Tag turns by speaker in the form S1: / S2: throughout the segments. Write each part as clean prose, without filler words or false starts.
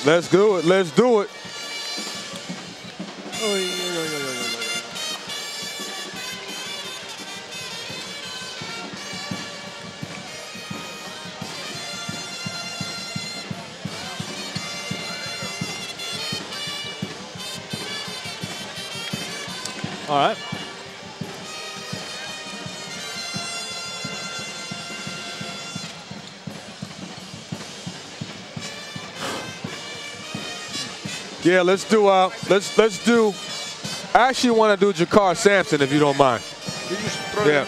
S1: Let's do it. Let's do it.
S2: All right.
S1: Yeah, let's do. Let's do. I actually want to do Jakar Sampson, if you don't mind.
S2: You just throw it in.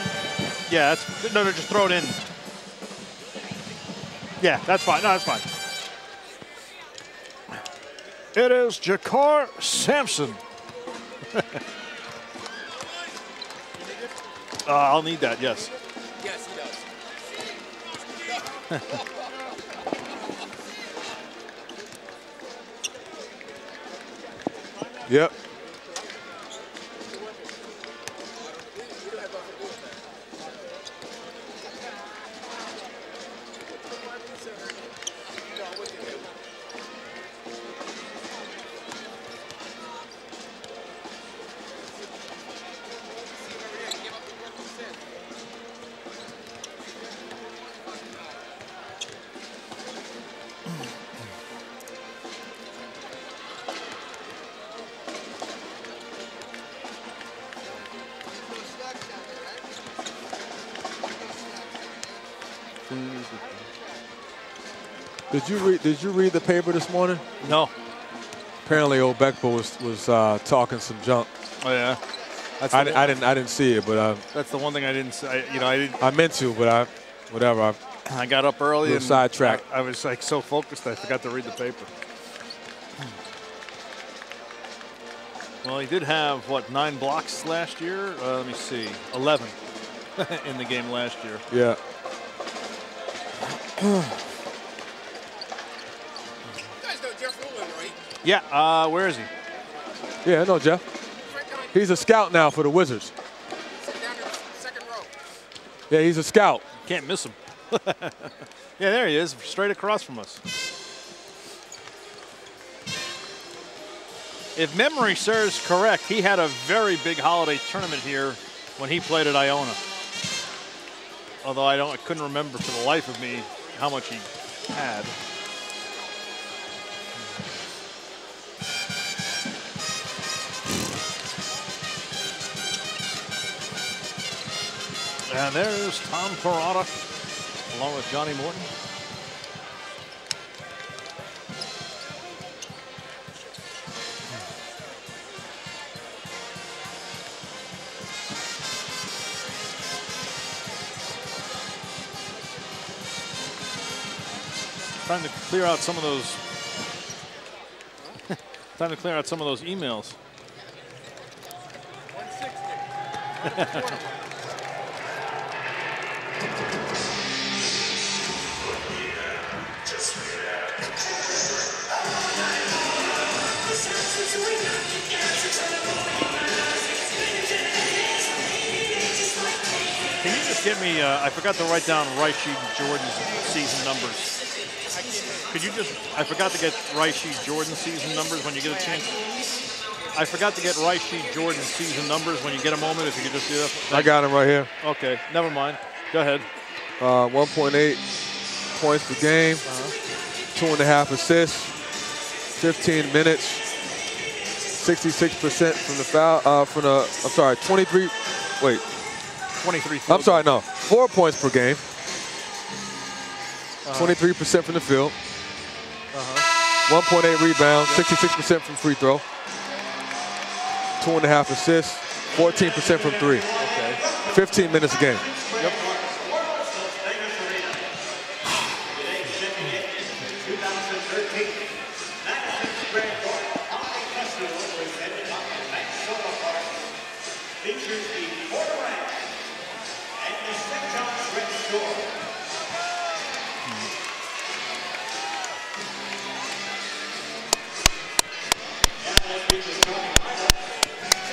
S2: Yeah, that's no, just throw it in. Yeah, that's fine. No, that's fine. It is Jakar Sampson. I'll need that. Yes.
S3: Yes, he does.
S1: Yep. Did you read the paper this morning?
S2: No.
S1: Apparently, old Beckbo was talking some junk.
S2: Oh yeah.
S1: I didn't see it, but
S2: that's the one thing I didn't say.
S1: I meant to, but whatever.
S2: I got up early and
S1: sidetracked.
S2: I was like so focused I forgot to read the paper. Well, he did have what, 9 blocks last year? Let me see, 11 in the game last year.
S1: Yeah.
S2: Yeah, where is he?
S1: Yeah, I know Jeff. He's a scout now for the Wizards. Yeah, he's a scout.
S2: Can't miss him. Yeah, there he is, straight across from us. If memory serves correct, he had a very big holiday tournament here when he played at Iona. Although I couldn't remember for the life of me how much he had. And there's Tom Parada along with Johnny Morton. Time to clear out some of those. Time to clear out some of those emails. 160. Can you just get me, I forgot to write down Rashid Jordan's season numbers. Could you just, I forgot to get Rashid Jordan's season numbers when you get a chance. I forgot to get Rashid Jordan's season numbers when you get a moment, if you could just do that.
S1: I got him right here.
S2: Okay, never mind. Go ahead.
S1: 1.8 points per game, 2.5 assists, 15 minutes, 66% from the foul, I'm sorry, 23, wait.
S2: 23.
S1: I'm sorry, no, 4 points per game, 23% from the field, 1.8 rebounds, 66% from free throw, 2.5 assists, 14% from three.
S2: Okay.
S1: 15 minutes a game.
S2: Yep.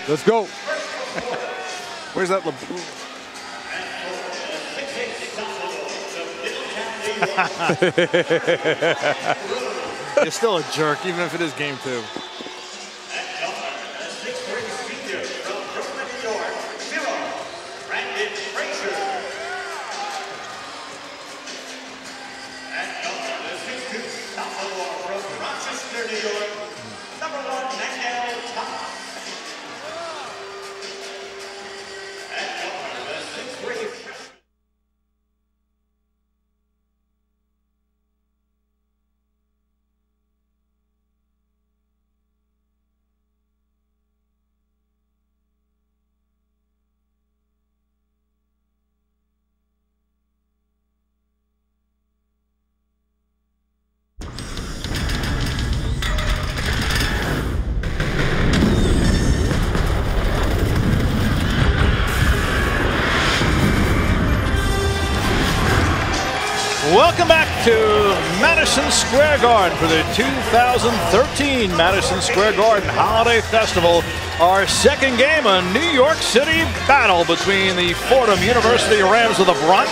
S1: Let's go.
S2: Where's that LeBron? You're still a jerk, even if it is game 2. Welcome back to Madison Square Garden for the 2013 Madison Square Garden Holiday Festival. Our second game, a New York City battle between the Fordham University Rams of the Bronx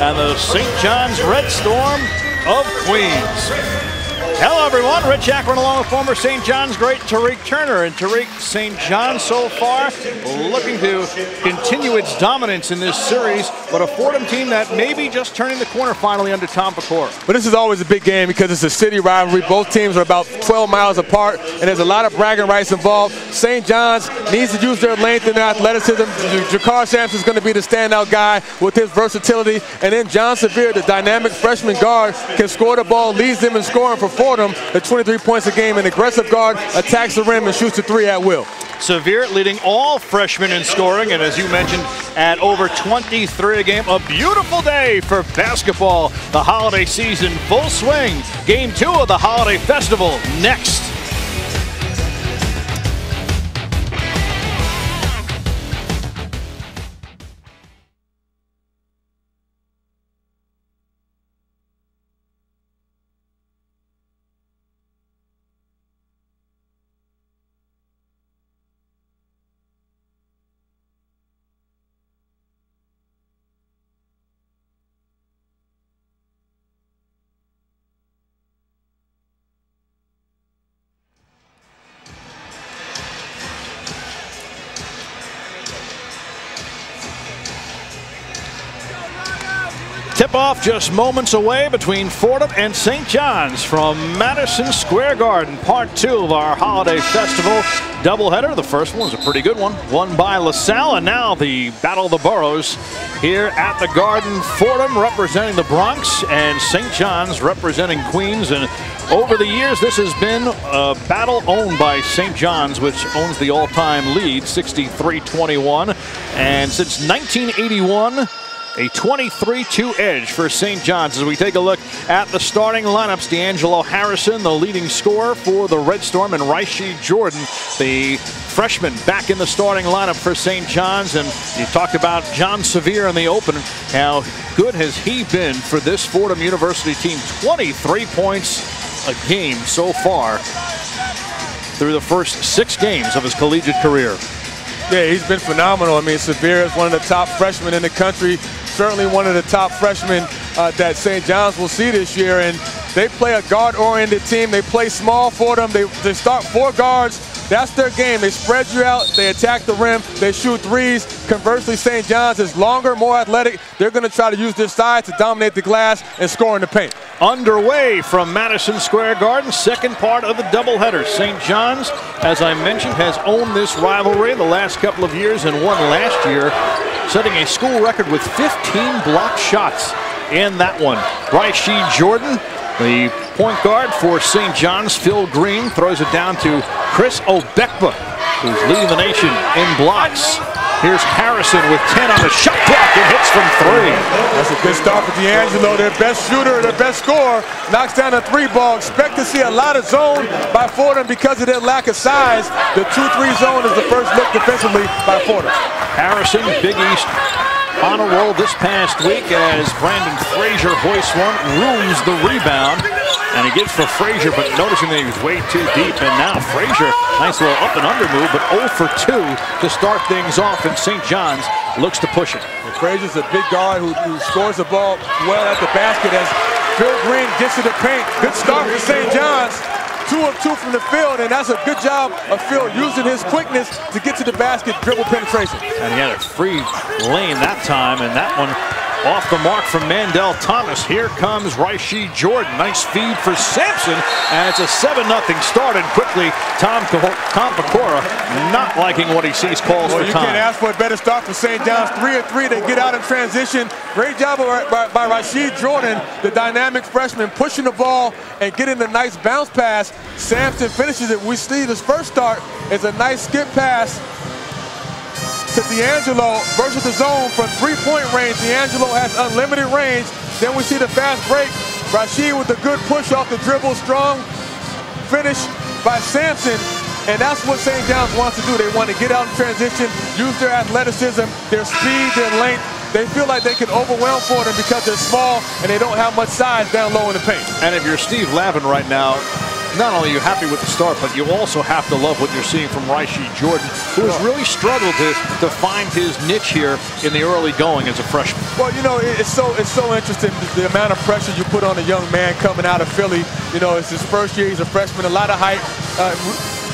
S2: and the St. John's Red Storm of Queens. Hello everyone, Rich Akron along with former St. John's great Tariq Turner. And Tariq, St. John so far looking to continue its dominance in this series, but a Fordham team that may be just turning the corner finally under Tom Pecora.
S1: But this is always a big game because it's a city rivalry. Both teams are about 12 miles apart, and there's a lot of bragging rights involved. St. John's needs to use their length and their athleticism. Jakar Sampson is going to be the standout guy with his versatility, and then John Sevier, the dynamic freshman guard, can score the ball, leads them in scoring for Fordham at 23 points a game. An aggressive guard attacks the rim and shoots the 3 at will.
S2: Sevier leading all freshmen in scoring, and as you mentioned, at over 23 a game. A beautiful day for basketball. The holiday season full swing. Game 2 of the Holiday Festival next. Tip-off just moments away between Fordham and St. John's from Madison Square Garden. Part 2 of our Holiday Festival doubleheader. The first one was a pretty good one, won by LaSalle, and now the Battle of the Boroughs here at the Garden. Fordham representing the Bronx and St. John's representing Queens. And over the years, this has been a battle owned by St. John's, which owns the all-time lead, 63-21. And since 1981, a 23-2 edge for St. John's. As we take a look at the starting lineups, D'Angelo Harrison, the leading scorer for the Red Storm, and Rashid Jordan, the freshman, back in the starting lineup for St. John's. And you talked about John Sevier in the open. How good has he been for this Fordham University team? 23 points a game so far through the first 6 games of his collegiate career.
S1: Yeah, he's been phenomenal. I mean, Sevier is one of the top freshmen in the country, certainly one of the top freshmen that St. John's will see this year. And they play a guard-oriented team. They play small for them. They start 4 guards. That's their game. They spread you out. They attack the rim. They shoot threes. Conversely, St. John's is longer, more athletic. They're going to try to use their size to dominate the glass and score in the paint.
S2: Underway from Madison Square Garden, second part of the doubleheader. St. John's, as I mentioned, has owned this rivalry the last couple of years and won last year, setting a school record with 15 blocked shots in that one. Rashid Jordan, the point guard for St. John's. Phil Green throws it down to Chris Obekba, who's leading the nation in blocks. Here's Harrison with 10 on the shot clock and hits from 3.
S1: That's a good start for D'Angelo, their best shooter, their best scorer. Knocks down a 3 ball. Expect to see a lot of zone by Fordham because of their lack of size. The 2-3 zone is the first look defensively by Fordham.
S2: Harrison, Big East on a roll this past week as Brandon Frazier hoists one, rooms the rebound, and he gives for Frazier, but noticing that he was way too deep. And now Frazier, nice little up and under move, but 0 for 2 to start things off, and St. John's looks to push it.
S1: And Frazier's a big guard who scores the ball well at the basket. As Phil Green gets to the paint. Good start for St. John's. 2 of 2 from the field, and that's a good job of Phil using his quickness to get to the basket, dribble penetration.
S2: And he had a free lane that time, and that one off the mark from Mandel Thomas. Here comes Rashid Jordan. Nice feed for Sampson, and it's a 7-0 start. And quickly, Tom Pecora not liking what he sees calls for time.
S1: You can't ask for a better start for St. John's. 3 of 3. They get out in transition. Great job by Rashid Jordan, the dynamic freshman, pushing the ball and getting a nice bounce pass. Sampson finishes it. We see this first start is a nice skip pass to D'Angelo versus the zone from 3-point range. D'Angelo has unlimited range. Then we see the fast break. Rashid with a good push off the dribble. Strong finish by Sampson. And that's what St. John's wants to do. They want to get out in transition, use their athleticism, their speed, their length. They feel like they can overwhelm Fordham because they're small and they don't have much size down low in the paint.
S2: And if you're Steve Lavin right now, not only are you happy with the start, but you also have to love what you're seeing from Rashid Jordan, who has really struggled to find his niche here in the early going as a freshman.
S1: Well, you know, it's so interesting the amount of pressure you put on a young man coming out of Philly. You know, it's his first year. He's a freshman. A lot of hype.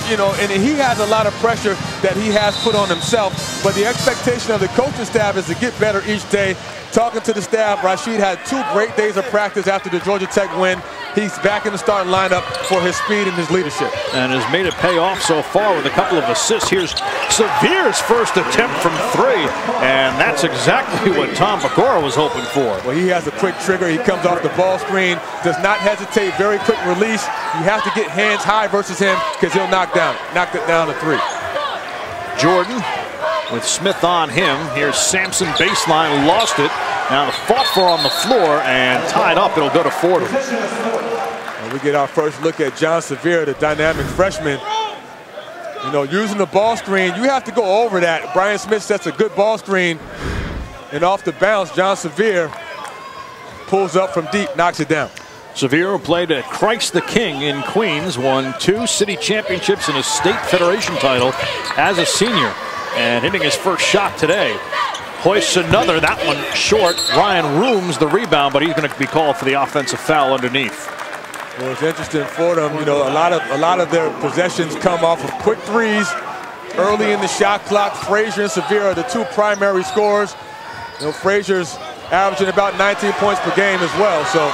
S1: You know, and he has a lot of pressure that he has put on himself. But the expectation of the coaching staff is to get better each day. Talking to the staff, Rashid had 2 great days of practice after the Georgia Tech win. He's back in the starting lineup for his speed and his leadership. And has made it pay off so far with a couple of assists. Here's Severe's first attempt from 3, and that's exactly what Tom Pecora was hoping for. Well, he has a quick trigger. He comes off the ball screen, does not hesitate, very quick release. You have to get hands high versus him because he'll knock it down to 3. Jordan with Smith on him. Here's Sampson baseline, lost it. Now fought for on the floor and tied up. It'll go to Fordham. And we get our first look at John Severe, the dynamic freshman. You know, using the ball screen, you have to go over that. Brian Smith sets a good ball screen. And off the bounce, John Severe pulls up from deep, knocks it down. Severe played at Christ the King in Queens, won 2 city championships and a state federation title as a senior. And hitting his first shot today. Hoists another, that one short. Ryan Rooms the rebound, but he's going to be called for the offensive foul underneath. Well, it's interesting for them. You know, a lot of their possessions come off of quick threes early in the shot clock. Frazier and Severe are the 2 primary scorers. You know, Frazier's averaging about 19 points per game as well. So.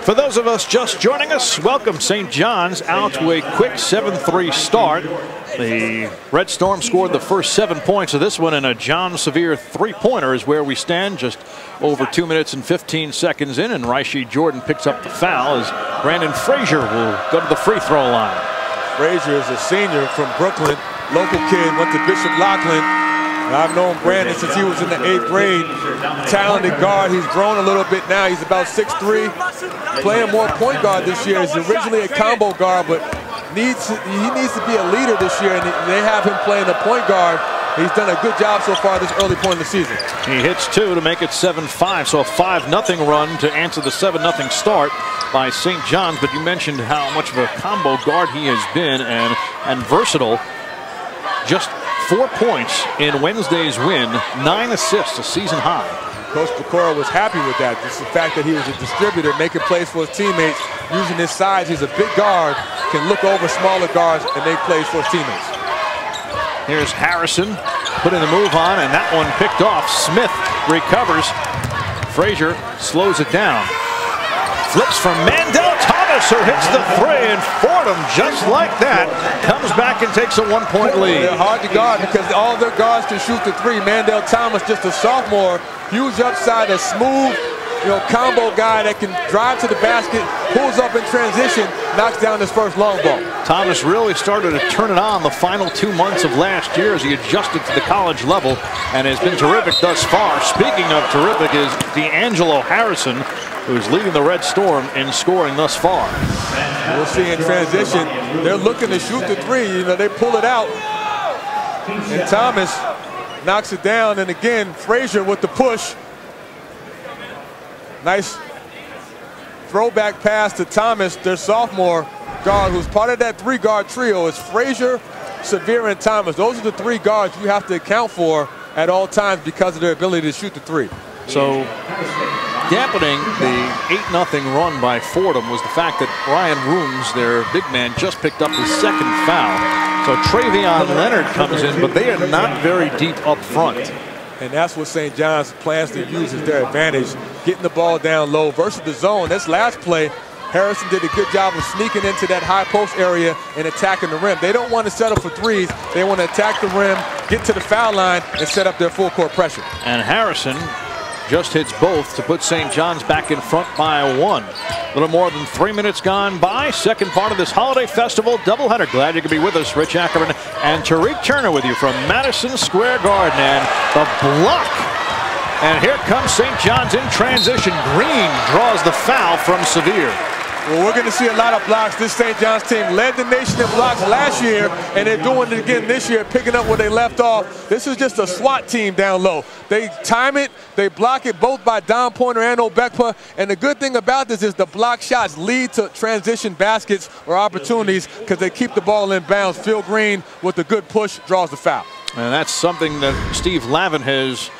S1: For those of us just joining us, welcome. St. John's out to a quick 7-3 start. The Red Storm scored the first 7 points of this one, and a John Severe 3-pointer is where we stand, just over 2 minutes and 15 seconds in, and Rashid Jordan picks up the foul as Brandon Frazier will go to the free throw line. Frazier is a senior from Brooklyn, local kid, went to Bishop Loughlin. I've known Brandon since he was in the 8th grade. Talented guard. He's grown a little bit now. He's about 6'3", playing more point guard this year. He's originally a combo guard, but he needs to be a leader this year, and they have him playing the point guard. He's done a good job so far this early point in the season. He hits 2 to make it 7-5, so a 5-0 run to answer the 7-0 start by St. John's. But you mentioned how much of a combo guard he has been and versatile. Just 4 points in Wednesday's win, 9 assists, a season high. Coach Pecora was happy with that. Just the fact that he was a distributor, making plays for his teammates, using his size. He's a big guard, can look over smaller guards and make plays for his teammates. Here's Harrison putting the move on, and that one picked off. Smith recovers. Frazier slows it down. Flips from Mandel Thomas, who hits the 3, and Fordham, just like that, comes back and takes a 1-point lead. They're hard to guard because all their guards can shoot the 3. Mandel Thomas, just a sophomore, huge upside, a smooth, combo guy that can drive to the basket, pulls up in transition, knocks down his first long ball. Thomas really started to turn it on the final 2 months of last year as he adjusted to the college level and has been terrific thus far. Speaking of terrific is D'Angelo Harrison, who's leading the Red Storm in scoring thus far. We'll see in transition, they're looking to shoot the 3. They pull it out, and Thomas knocks it down, and again, Frazier with the push. Nice throwback pass to Thomas, their sophomore guard, who's part of that 3-guard trio. Is Frazier, Severe, and Thomas. Those are the 3 guards you have to account for at all times because of their ability to shoot the three.
S2: So dampening the 8-0 run by Fordham was the fact that Ryan Rooms, their big man, just picked up his second foul. So Travion Leonard comes in, but they are not very deep up front.
S1: And that's what St. John's plans to use as their advantage, getting the ball down low versus the zone. This last play, Harrison did a good job of sneaking into that high post area and attacking the rim. They don't want to settle for threes. They want to attack the rim, get to the foul line, and set up their full court pressure.
S2: And Harrison just hits both to put St. John's back in front by 1. A little more than 3 minutes gone by. Second part of this holiday festival doubleheader. Glad you could be with us. Rich Ackerman and Tariq Turner with you from Madison Square Garden. And the block. And here comes St. John's in transition. Green draws the foul from Sevier.
S1: Well, we're going to see a lot of blocks. This St. John's team led the nation in blocks last year, and they're doing it again this year, picking up where they left off. This is just a SWAT team down low. They time it, they block it both by Don Pointer and Obekpa, and the good thing about this is the block shots lead to transition baskets or opportunities because they keep the ball in bounds. Phil Green with a good push draws the foul.
S2: And that's something that Steve Lavin has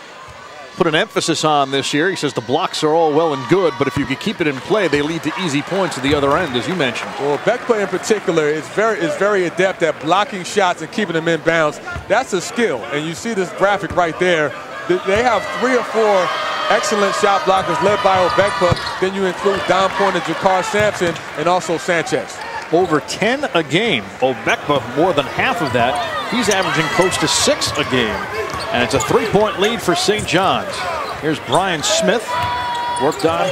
S2: put an emphasis on this year. He says the blocks are all well and good, but if you can keep it in play, they lead to easy points at the other end, as you mentioned.
S1: Well, Beckplay in particular is very adept at blocking shots and keeping them in bounds. That's a skill, and you see this graphic right there. They have 3 or 4 excellent shot blockers led by Obekpa. Then you include Don Pointer, Jakar Sampson, and also Sanchez.
S2: Over 10 a game. Obekpa more than half of that. He's averaging close to 6 a game. And it's a 3-point lead for St. John's. Here's Brian Smith, worked on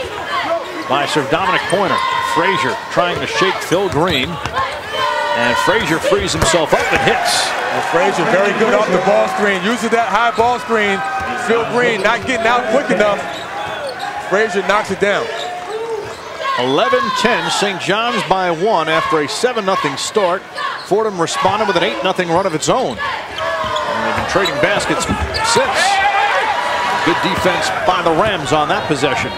S2: by Sir Dominic Pointer. Frazier trying to shake Phil Green. And Frazier frees himself up and hits.
S1: And Frazier very good off the ball screen. Using that high ball screen. Phil Green not getting out quick enough. Frazier knocks it down.
S2: 11-10, St. John's by 1 after a 7-0 start. Fordham responded with an 8-0 run of its own. And they've been trading baskets since. Good defense by the Rams on that possession.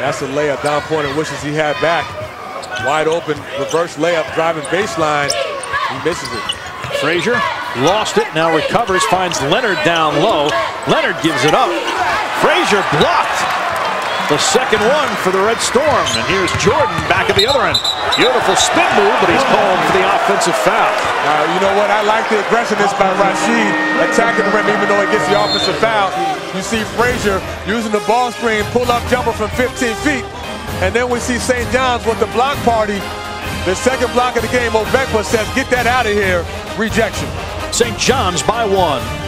S1: That's a layup Don Pointer wishes he had back. Wide open, reverse layup, driving baseline. He misses it.
S2: Frazier lost it, now recovers, finds Leonard down low. Leonard gives it up. Frazier blocked. The second one for the Red Storm. And here's Jordan back at the other end. Beautiful spin move, but he's called for the offensive foul.
S1: You know what? I like the aggressiveness by Rashid attacking the rim even though he gets the offensive foul. You see Frazier using the ball screen, pull-up jumper from 15 feet. And then we see St. John's with the block party. The second block of the game, Obekpa says, get that out of here. Rejection.
S2: St. John's by 1.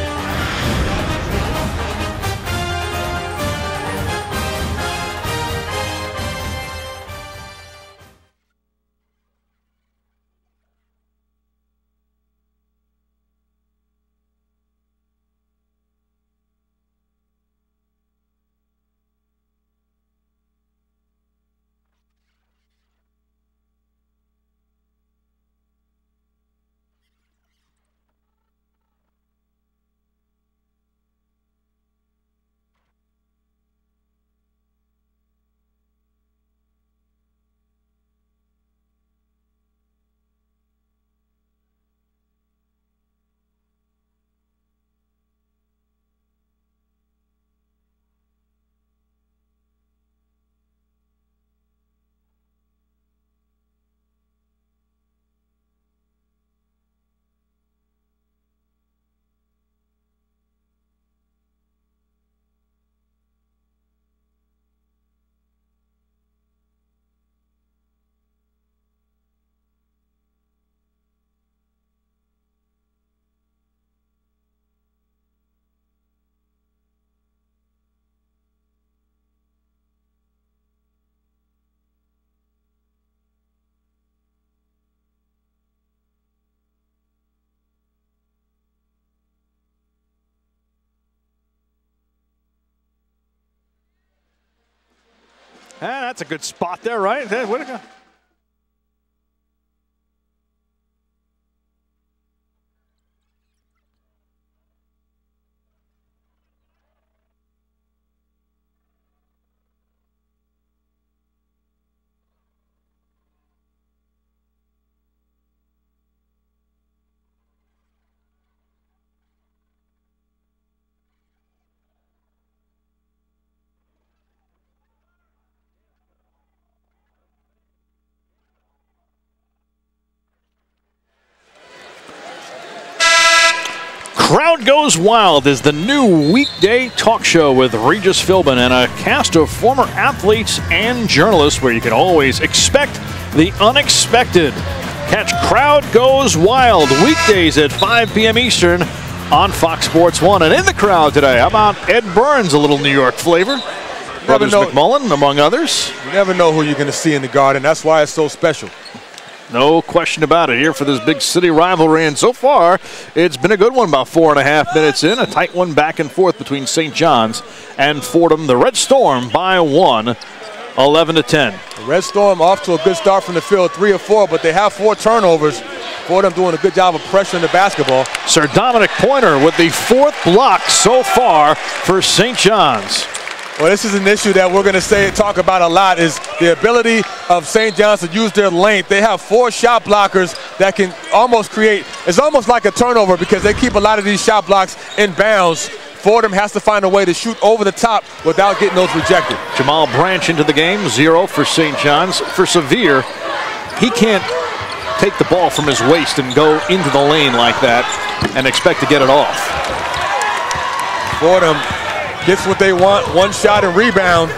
S2: That's a good spot there, right? Way to go.
S3: Crowd Goes Wild is the new weekday talk show with Regis Philbin and a cast of former athletes and journalists where you can always expect the unexpected. Catch Crowd Goes Wild weekdays at 5 p.m. Eastern on Fox Sports 1. And in the crowd today, how about Ed Burns, a little New York flavor? Brothers McMullen, among others.
S1: You never know who you're going to see in the Garden. That's why it's so special.
S3: No question about it here for this big city rivalry, and so far it's been a good one. About 4.5 minutes in, a tight one back and forth between St. John's and Fordham. The Red Storm by 1, 11-10.
S1: The Red Storm off to a good start from the field, 3 of 4, but they have 4 turnovers. Fordham doing a good job of pressuring the basketball.
S3: Sir Dominic Pointer with the 4th block so far for St. John's.
S1: Well, this is an issue that we're going to talk about a lot, is the ability of St. John's to use their length. They have 4 shot blockers that can almost create, it's almost like a turnover because they keep a lot of these shot blocks in bounds. Fordham has to find a way to shoot over the top without getting those rejected.
S3: Jamal Branch into the game, 0 for St. John's. For Sevier, he can't take the ball from his waist and go into the lane like that and expect to get it off.
S1: Fordham gets what they want, 1 shot and rebound,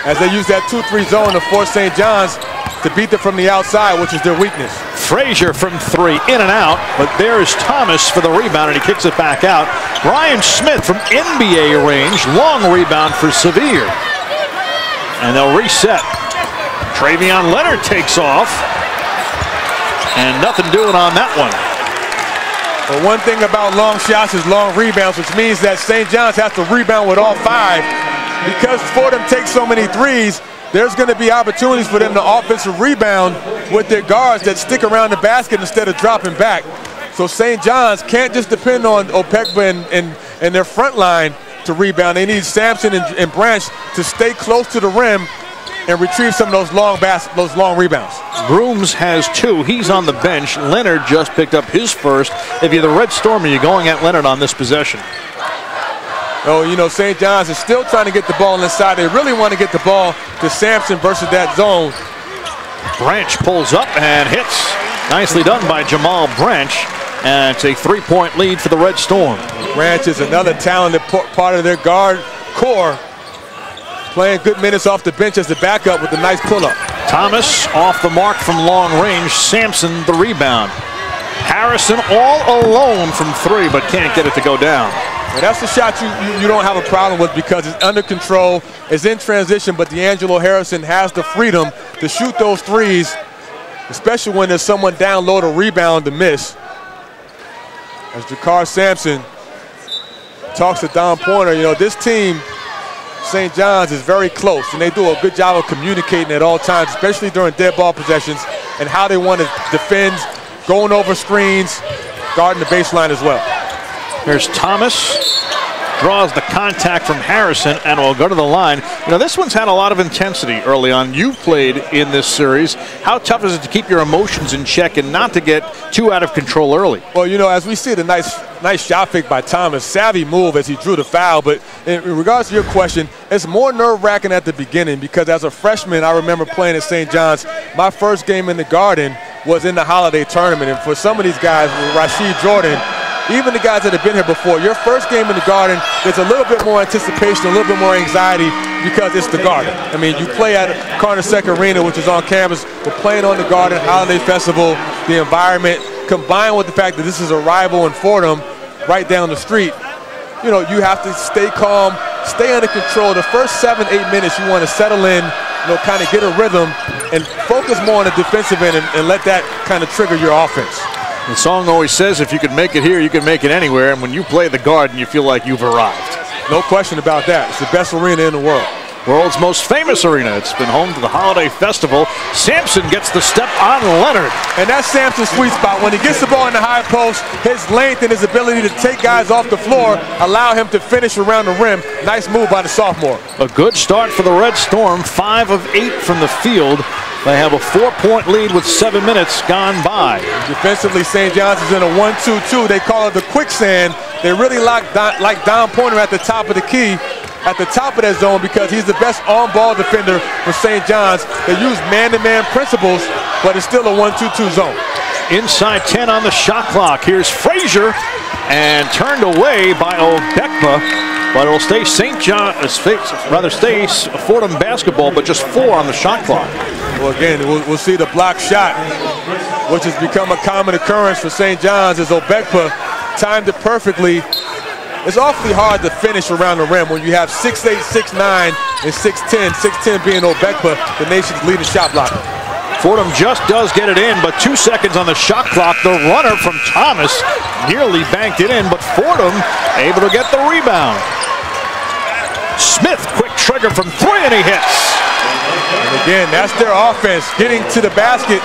S1: as they use that 2-3 zone to force St. John's to beat them from the outside, which is their weakness.
S3: Frazier from 3, in and out, but there's Thomas for the rebound, and he kicks it back out. Brian Smith from NBA range, long rebound for Sevier. And they'll reset. Travion Leonard takes off, and nothing doing on that one.
S1: But one thing about long shots is long rebounds, which means that St. John's has to rebound with all 5. Because Fordham takes so many threes, there's going to be opportunities for them to offensive rebound with their guards that stick around the basket instead of dropping back. So St. John's can't just depend on Opekba and their front line to rebound. They need Sampson and Branch to stay close to the rim and retrieve some of those long rebounds.
S3: Grooms has 2. He's on the bench. Leonard just picked up his first. If you're the Red Storm, are you going at Leonard on this possession?
S1: Oh, you know, St. John's is still trying to get the ball inside. They really want to get the ball to Sampson versus that zone.
S3: Branch pulls up and hits. Nicely done by Jamal Branch. And it's a 3-point lead for the Red Storm.
S1: Branch is another talented part of their guard core, playing good minutes off the bench as the backup with a nice pull-up.
S3: Thomas off the mark from long range. Sampson the rebound. Harrison all alone from 3, but can't get it to go down.
S1: And that's the shot you don't have a problem with because it's under control, it's in transition, but D'Angelo Harrison has the freedom to shoot those threes, especially when there's someone down low to rebound to miss. As Jakar Sampson talks to Don Pointer, you know, this team, St. John's, is very close, and they do a good job of communicating at all times, especially during dead ball possessions, and how they want to defend, going over screens, guarding the baseline as well.
S3: There's Thomas, draws the contact from Harrison, and will go to the line. You know, this one's had a lot of intensity early on. You've played in this series. How tough is it to keep your emotions in check and not to get too out of control early?
S1: Well, you know, as we see the nice shot fake by Thomas, savvy move as he drew the foul, but in regards to your question, it's more nerve-wracking at the beginning because as a freshman, I remember playing at St. John's. My first game in the Garden was in the Holiday Tournament, and for some of these guys, Rashid Jordan, even the guys that have been here before, your first game in the Garden, there's a little bit more anticipation, a little bit more anxiety because it's the Garden. I mean, you play at Carnesec Arena, which is on campus, but playing on the Garden, Holiday Festival, the environment, combined with the fact that this is a rival in Fordham right down the street, you know, you have to stay calm, stay under control. The first 7-8 minutes, you want to settle in, you know, kind of get a rhythm and focus more on the defensive end and let that kind of trigger your offense.
S3: The song always says if you can make it here, you can make it anywhere. And when you play the Garden, you feel like you've arrived.
S1: No question about that. It's the best arena in the world.
S3: World's most famous arena. It's been home to the Holiday Festival. Sampson gets the step on Leonard.
S1: And that's Sampson's sweet spot. When he gets the ball in the high post, his length and his ability to take guys off the floor allow him to finish around the rim. Nice move by the sophomore.
S3: A good start for the Red Storm. 5 of 8 from the field. They have a 4-point lead with 7 minutes gone by.
S1: Defensively, St. John's is in a 1-2-2. They call it the quicksand. They really like Don Pointer at the top of the key, at the top of that zone, because he's the best on-ball defender for St. John's. They use man-to-man principles, but it's still a 1-2-2 zone.
S3: Inside 10 on the shot clock. Here's Frazier. and turned away by Obekpa, but it'll stay stay Fordham basketball, but just 4 on the shot clock.
S1: Well, again, we'll see the block shot, which has become a common occurrence for St. John's, as Obekpa timed it perfectly. It's awfully hard to finish around the rim when you have 6'8", 6'9", and 6'10", 6'10" being Obekpa, the nation's leading shot blocker.
S3: Fordham just does get it in, but 2 seconds on the shot clock. The runner from Thomas nearly banked it in, but Fordham able to get the rebound. Smith, quick trigger from 3, and he hits.
S1: And again, that's their offense. Getting to the basket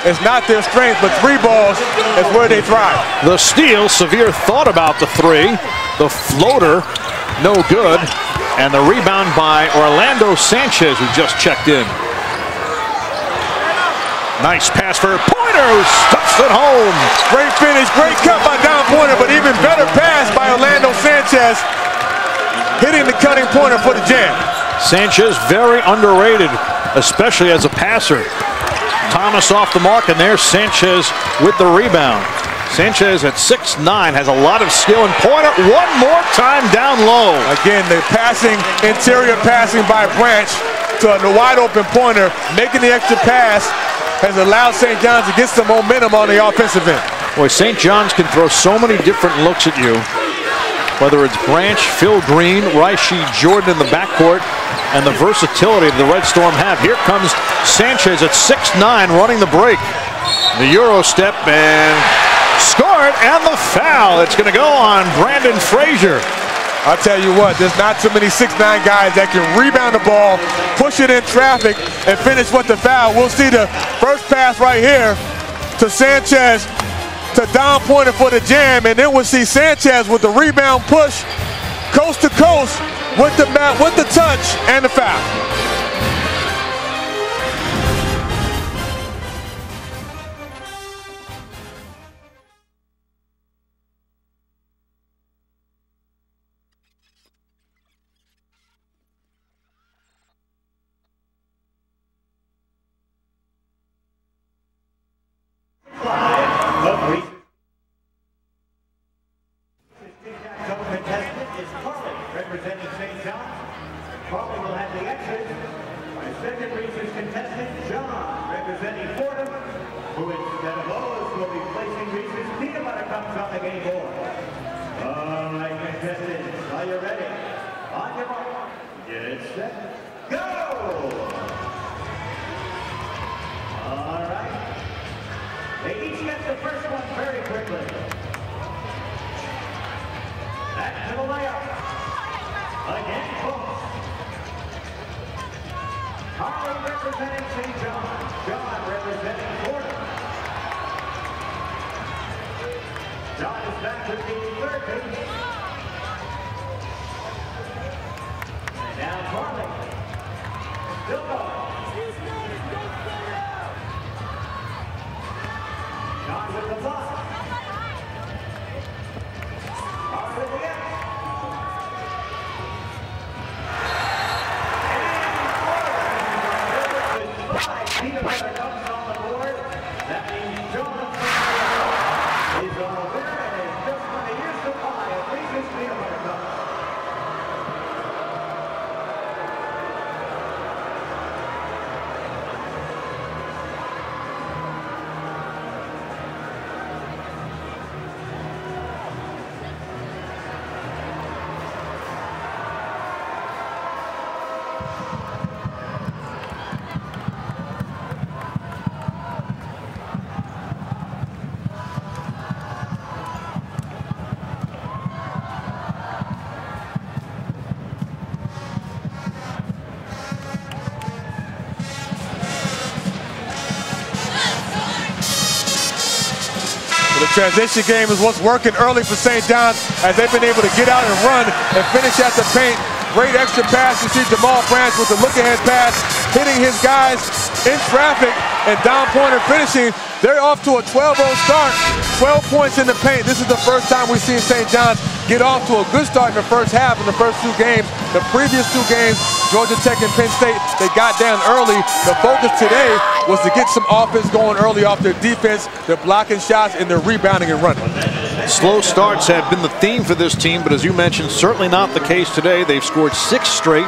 S1: is not their strength, but 3 balls is where they thrive.
S3: The steal, Sevier thought about the 3. The floater, no good. And the rebound by Orlando Sanchez, who just checked in. Nice pass for Pointer, who stuffs it home.
S1: Great finish, great cut by Don Pointer, but even better pass by Orlando Sanchez, hitting the cutting pointer for the jam.
S3: Sanchez very underrated, especially as a passer. Thomas off the mark, and there's Sanchez with the rebound. Sanchez at 6'9", has a lot of skill, and Pointer one more time down low.
S1: Again, the passing, interior passing by Branch to a wide open Pointer, making the extra pass, has allowed St. John's to get some momentum on the offensive end.
S3: Boy, St. John's can throw so many different looks at you, whether it's Branch, Phil Green, Raishi Jordan in the backcourt, and the versatility the Red Storm have. Here comes Sanchez at 6'9", running the break. The Euro step, and score it, and the foul. It's going to go on Brandon Frazier.
S1: I'll tell you what, there's not too many 6'9" guys that can rebound the ball, push it in traffic, and finish with the foul. We'll see the first pass right here to Sanchez, to Don Pointer for the jam, and then we'll see Sanchez with the rebound push, coast to coast, with the touch and the foul.
S4: Representing St. John's, Carly will have the exit. Our second Reese's contestant, John, representing Fordham, who instead of Lowe's will be placing Reese's peanut butter cups on the game board. All right, contestants, are you ready? On your mark, get set, go! All right. They each get the first one very quickly. Back to the layup. Again, close. Carly representing St. John. John representing Fordham. John is back with the third pick. And now Carly. Still going. John with the block. Carly with the end. Peanut butter cups on the board. That means Jonathan is a winner and is just for the year's supply of Reese's peanut butter cups.
S1: The transition game is what's working early for St. John's, as they've been able to get out and run and finish at the paint. Great extra pass. You see Jamal Branch with the look-ahead pass, hitting his guys in traffic, and Don Pointer finishing. They're off to a 12-0 start, 12 points in the paint. This is the first time we've seen St. John's get off to a good start in the first half in the first 2 games. The previous 2 games, Georgia Tech and Penn State, they got down early. The focus today was to get some offense going early off their defense, their blocking shots, and their rebounding and running.
S3: Slow starts have been the theme for this team, but as you mentioned, certainly not the case today. They've scored 6 straight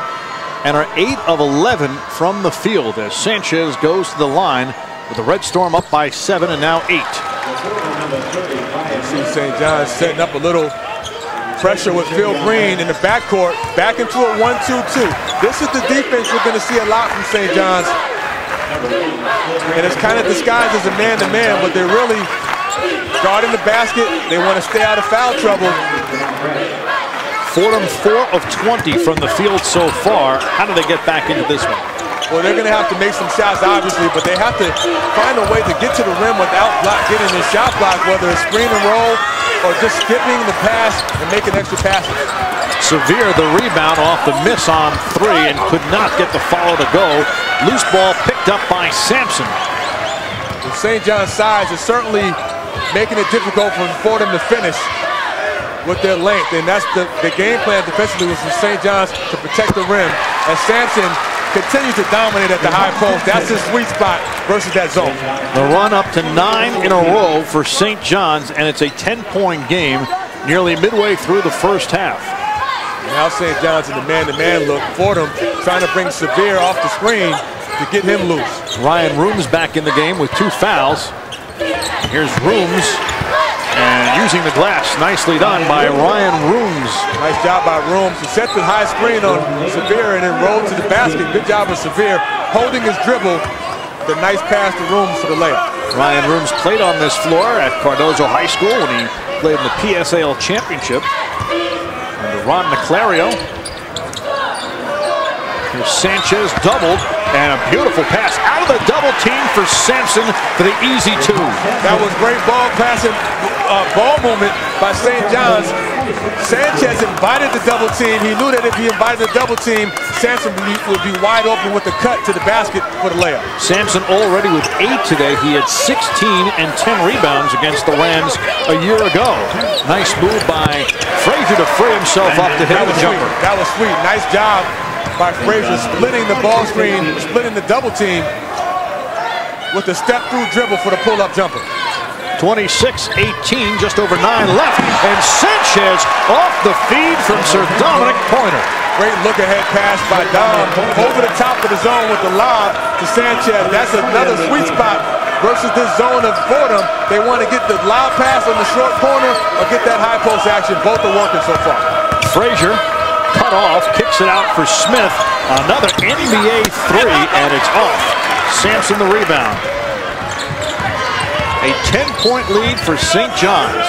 S3: and are 8 of 11 from the field as Sanchez goes to the line with the Red Storm up by 7 and now 8.
S1: You see St. John's setting up a little pressure with Phil Green in the backcourt, back into a 1-2-2. This is the defense we're going to see a lot from St. John's. And it's kind of disguised as a man-to-man, but they're really guarding the basket. They want to stay out of foul trouble.
S3: Fordham 4 of 20 from the field so far. How do they get back into this one?
S1: Well, they're going to have to make some shots, obviously, but they have to find a way to get to the rim without getting in shot block, whether it's screen and roll or just skipping the pass and making extra passes.
S3: Severe the rebound off the miss on 3 and could not get the follow to go. Loose ball picked up by Sampson.
S1: The St. John's size is certainly making it difficult for Fordham to finish with their length, and that's the game plan defensively was for St. John's to protect the rim as Sampson continues to dominate at the high post. That's his sweet spot versus that zone.
S3: The run up to 9 in a row for St. John's, and it's a 10-point game nearly midway through the first half.
S1: Now St. John's in the man-to-man look. Fordham trying to bring Severe off the screen to get him loose.
S3: Ryan Rooms back in the game with 2 fouls. Here's Rooms, and using the glass, nicely done by Ryan Rooms.
S1: Nice job by Rooms. He set the high screen on Severe and then rolled to the basket. Good job of Severe holding his dribble. The nice pass to Rooms for the layup.
S3: Ryan Rooms played on this floor at Cardozo High School when he played in the PSAL Championship under Ron McClario. Here's Sanchez doubled, and a beautiful pass out of the double team for Sampson for the easy 2.
S1: That was great ball passing, ball movement by St. John's. Sanchez invited the double team. He knew that if he invited the double team, Sampson would be wide open with the cut to the basket for the layup.
S3: Sampson already with 8 today. He had 16 and 10 rebounds against the Rams a year ago. Nice move by Frazier to free himself up to hit the jumper.
S1: That was sweet. Nice job by Frazier splitting the ball screen, splitting the double team with the step-through dribble for the pull-up jumper.
S3: 26-18, just over 9 left, and Sanchez off the feed from Sir Dominic Pointer.
S1: Great look-ahead pass by Dom over the top of the zone with the lob to Sanchez. That's another sweet spot versus this zone of Fordham. They want to get the lob pass on the short corner or get that high post action. Both are working so far.
S3: Frazier cut off, kicks it out for Smith. Another NBA 3, and it's off. Sampson the rebound. A 10-point lead for St. John's,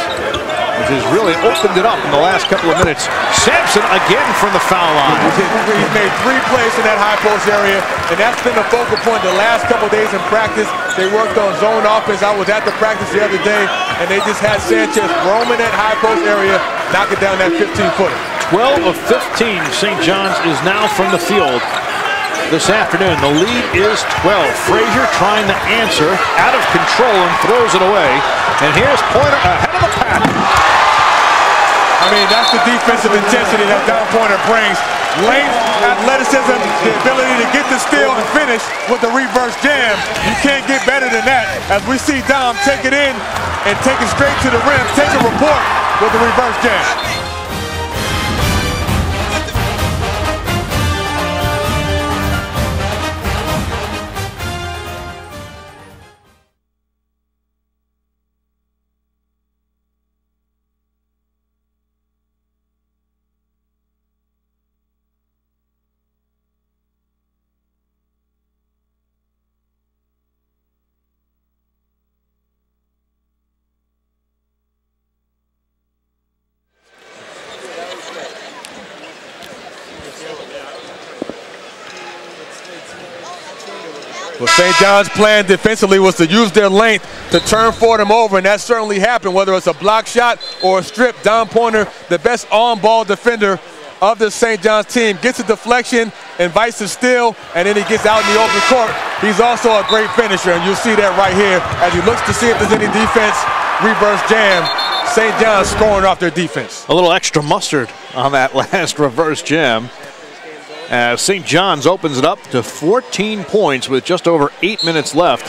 S3: which has really opened it up in the last couple of minutes. Sampson again from the foul line.
S1: He's made 3 plays in that high post area, and that's been the focal point the last couple of days in practice. They worked on zone offense. I was at the practice the other day, and they just had Sanchez roaming that high post area, knocking down that 15-footer.
S3: 12 of 15, St. John's is now from the field this afternoon. The lead is 12. Frazier trying to answer, out of control and throws it away. And here's Pointer ahead of the pack.
S1: I mean, that's the defensive intensity that Dom Pointer brings. Length, athleticism, the ability to get the steal and finish with the reverse jam. You can't get better than that. As we see Dom take it in and take it straight to the rim, take a report with the reverse jam. Well, St. John's plan defensively was to use their length to turn Fordham over, and that certainly happened, whether it's a block shot or a strip. Dom Pointer, the best on-ball defender of the St. John's team, gets a deflection, invites a steal, and then he gets out in the open court. He's also a great finisher, and you'll see that right here as he looks to see if there's any defense. Reverse jam. St. John's scoring off their defense.
S3: A little extra mustard on that last reverse jam. As St. John's opens it up to 14 points with just over 8 minutes left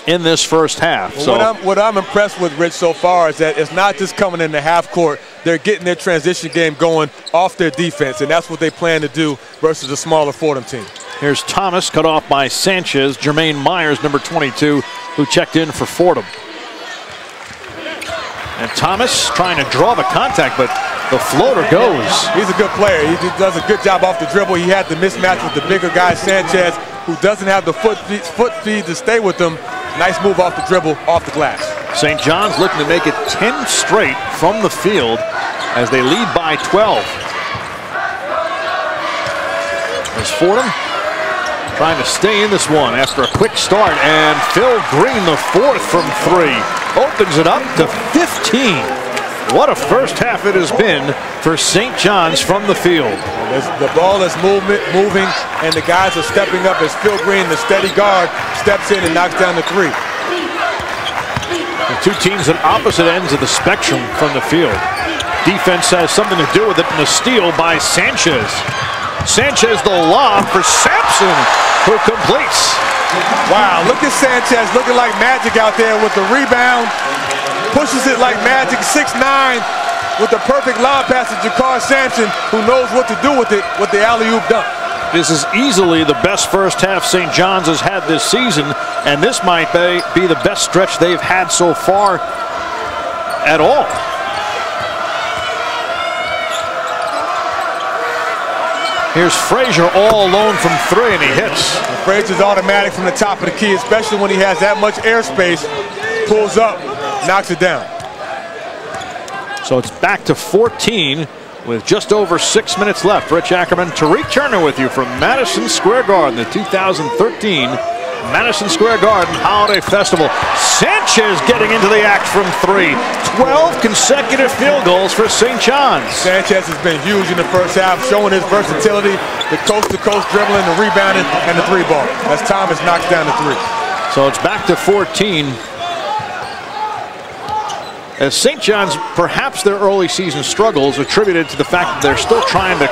S3: in this first half.
S1: Well, what I'm impressed with, Rich, so far is that it's not just coming in the half court. They're getting their transition game going off their defense, and that's what they plan to do versus a smaller Fordham team.
S3: Here's Thomas, cut off by Sanchez. Jermaine Myers, number 22, who checked in for Fordham. And Thomas trying to draw the contact, but the floater goes.
S1: He's a good player. He does a good job off the dribble. He had the mismatch with the bigger guy, Sanchez, who doesn't have the foot speed to stay with him. Nice move off the dribble, off the glass.
S3: St. John's looking to make it 10 straight from the field as they lead by 12. There's Fordham trying to stay in this one after a quick start, and Phil Green, the fourth from 3, opens it up to 15. What a first half it has been for St. John's from the field.
S1: The ball is moving, and the guys are stepping up as Phil Green, the steady guard, steps in and knocks down the 3.
S3: The two teams at opposite ends of the spectrum from the field. Defense has something to do with it, and a steal by Sanchez. Sanchez the lob for Sampson, who completes.
S1: Wow, look at Sanchez looking like magic out there with the rebound. Pushes it like magic, 6'9", with the perfect lob pass to Jakar Sampson, who knows what to do with it with the alley-oop dunk.
S3: This is easily the best first half St. John's has had this season, and this might be the best stretch they've had so far at all. Here's Frazier all alone from 3, and he hits.
S1: Frazier's automatic from the top of the key, especially when he has that much airspace. Pulls up, knocks it down.
S3: So it's back to 14 with just over 6 minutes left. Rich Ackerman, Tariq Turner with you from Madison Square Garden, the 2013 Madison Square Garden Holiday Festival. Sanchez getting into the act from 3. 12 consecutive field goals for St. John's.
S1: Sanchez has been huge in the first half, showing his versatility, the coast-to-coast dribbling, the rebounding, and the 3-ball, as Thomas knocks down the 3.
S3: So it's back to 14. As St. John's, perhaps their early season struggles attributed to the fact that they're still trying to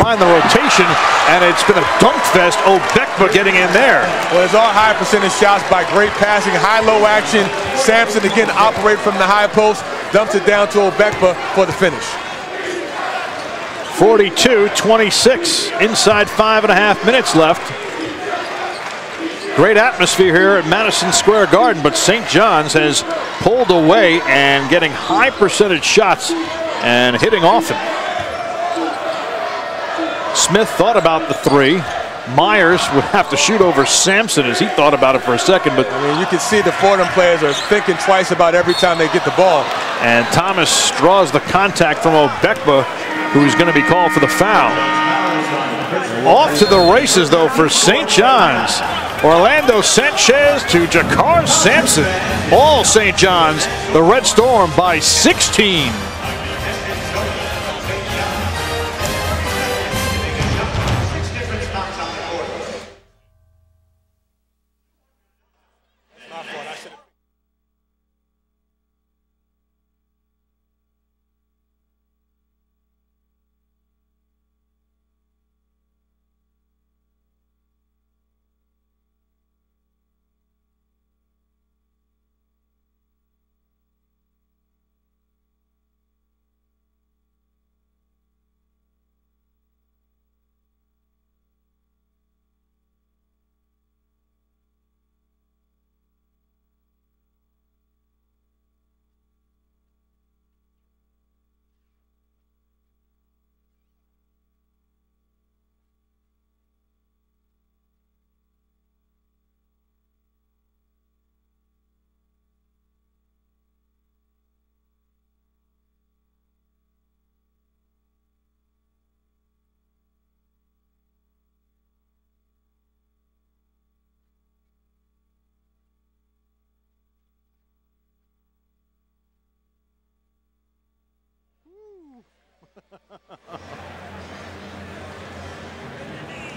S3: find the rotation, and it's been a dunk fest. Obekba getting in there.
S1: Well, it's all high percentage shots by great passing, high-low action. Sampson again operate from the high post, dumps it down to Obekba for the finish.
S3: 42-26, inside 5.5 minutes left. Great atmosphere here at Madison Square Garden, but St. John's has pulled away and getting high percentage shots and hitting often. Smith thought about the 3. Myers would have to shoot over Sampson as he thought about it for a second, but
S1: I mean, you can see the Fordham players are thinking twice about every time they get the ball.
S3: And Thomas draws the contact from Obekba, who's going to be called for the foul. Off to the races, though, for St. John's. Orlando Sanchez to Jakar Sampson. All St. John's, the Red Storm by 16.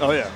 S3: Oh, yeah.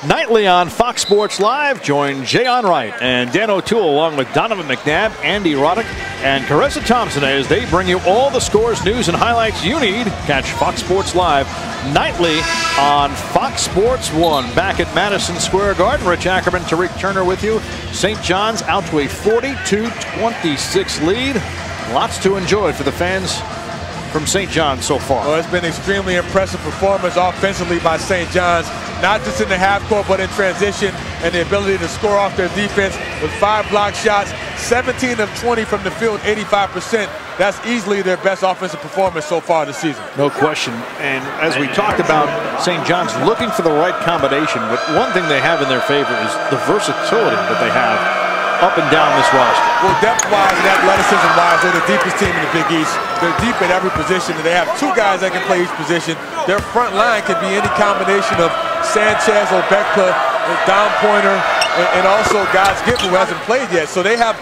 S3: Nightly on Fox Sports Live. Join Jay Onright and Dan O'Toole along with Donovan McNabb, Andy Roddick, and Caressa Thompson as they bring you all the scores, news, and highlights you need. Catch Fox Sports Live nightly on Fox Sports 1. Back at Madison Square Garden, Rich Ackerman, Tariq Turner with you. St. John's out to a 42-26 lead. Lots to enjoy for the fans from St. John's so far.
S1: Well, it's been extremely impressive performance offensively by St. John's, not just in the half court, but in transition, and the ability to score off their defense with 5 block shots, 17 of 20 from the field, 85%. That's easily their best offensive performance so far this season.
S3: No question. And as we talked about, St. John's looking for the right combination, but one thing they have in their favor is the versatility that they have up and down this roster.
S1: Well, depth-wise and athleticism-wise, they're the deepest team in the Big East. They're deep at every position, and they have 2 guys that can play each position. Their front line can be any combination of Sanchez, Obekpa, Don Pointer, and also guys Gitman who hasn't played yet. So they have,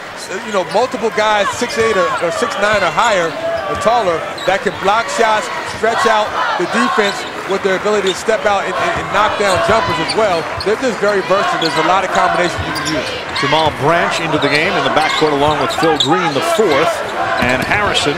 S1: multiple guys 6'8" or 6'9" or higher or taller that can block shots, stretch out the defense with their ability to step out and knock down jumpers as well. They're just very versatile. There's a lot of combinations you can use.
S3: Jamal Branch into the game in the backcourt along with Phil Green, the 4th. And Harrison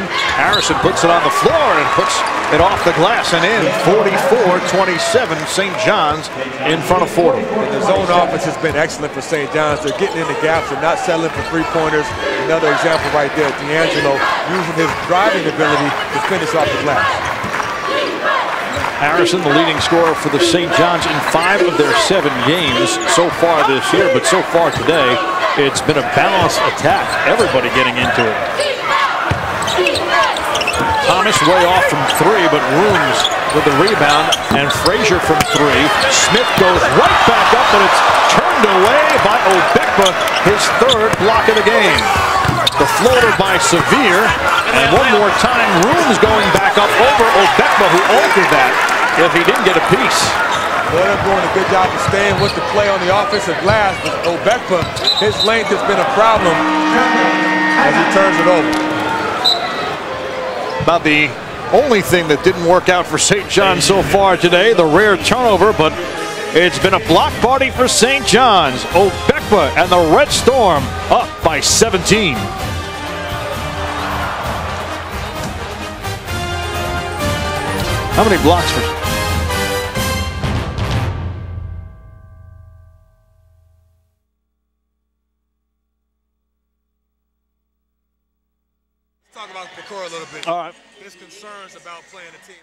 S3: puts it on the floor and puts it off the glass and in. 44-27, St. John's in front of Fordham.
S1: And the zone offense has been excellent for St. John's. They're getting in the gaps and not settling for 3-pointers. Another example right there, D'Angelo using his driving ability to finish off the glass.
S3: Harrison, the leading scorer for the St. John's in 5 of their 7 games so far this year, but so far today, it's been a balanced attack. Everybody getting into it. Thomas way off from 3, but Rooms with the rebound, and Frazier from 3. Smith goes right back up, but it's turned away by Obekpa, his 3rd block of the game. The floater by Sevier, and one more time, Rooms going back up over Obekpa, who altered that if he didn't get a piece.
S1: Well, they're doing a good job of staying with the play on the offensive glass, but Obekpa, his length has been a problem as he turns it over.
S3: About the only thing that didn't work out for St. John's so far today, the rare turnover, but it's been a block party for St. John's. Obekpa and the Red Storm up by 17. How many blocks for...
S1: Let's talk about the core a little bit.
S3: All right.
S1: There's concerns about playing a team.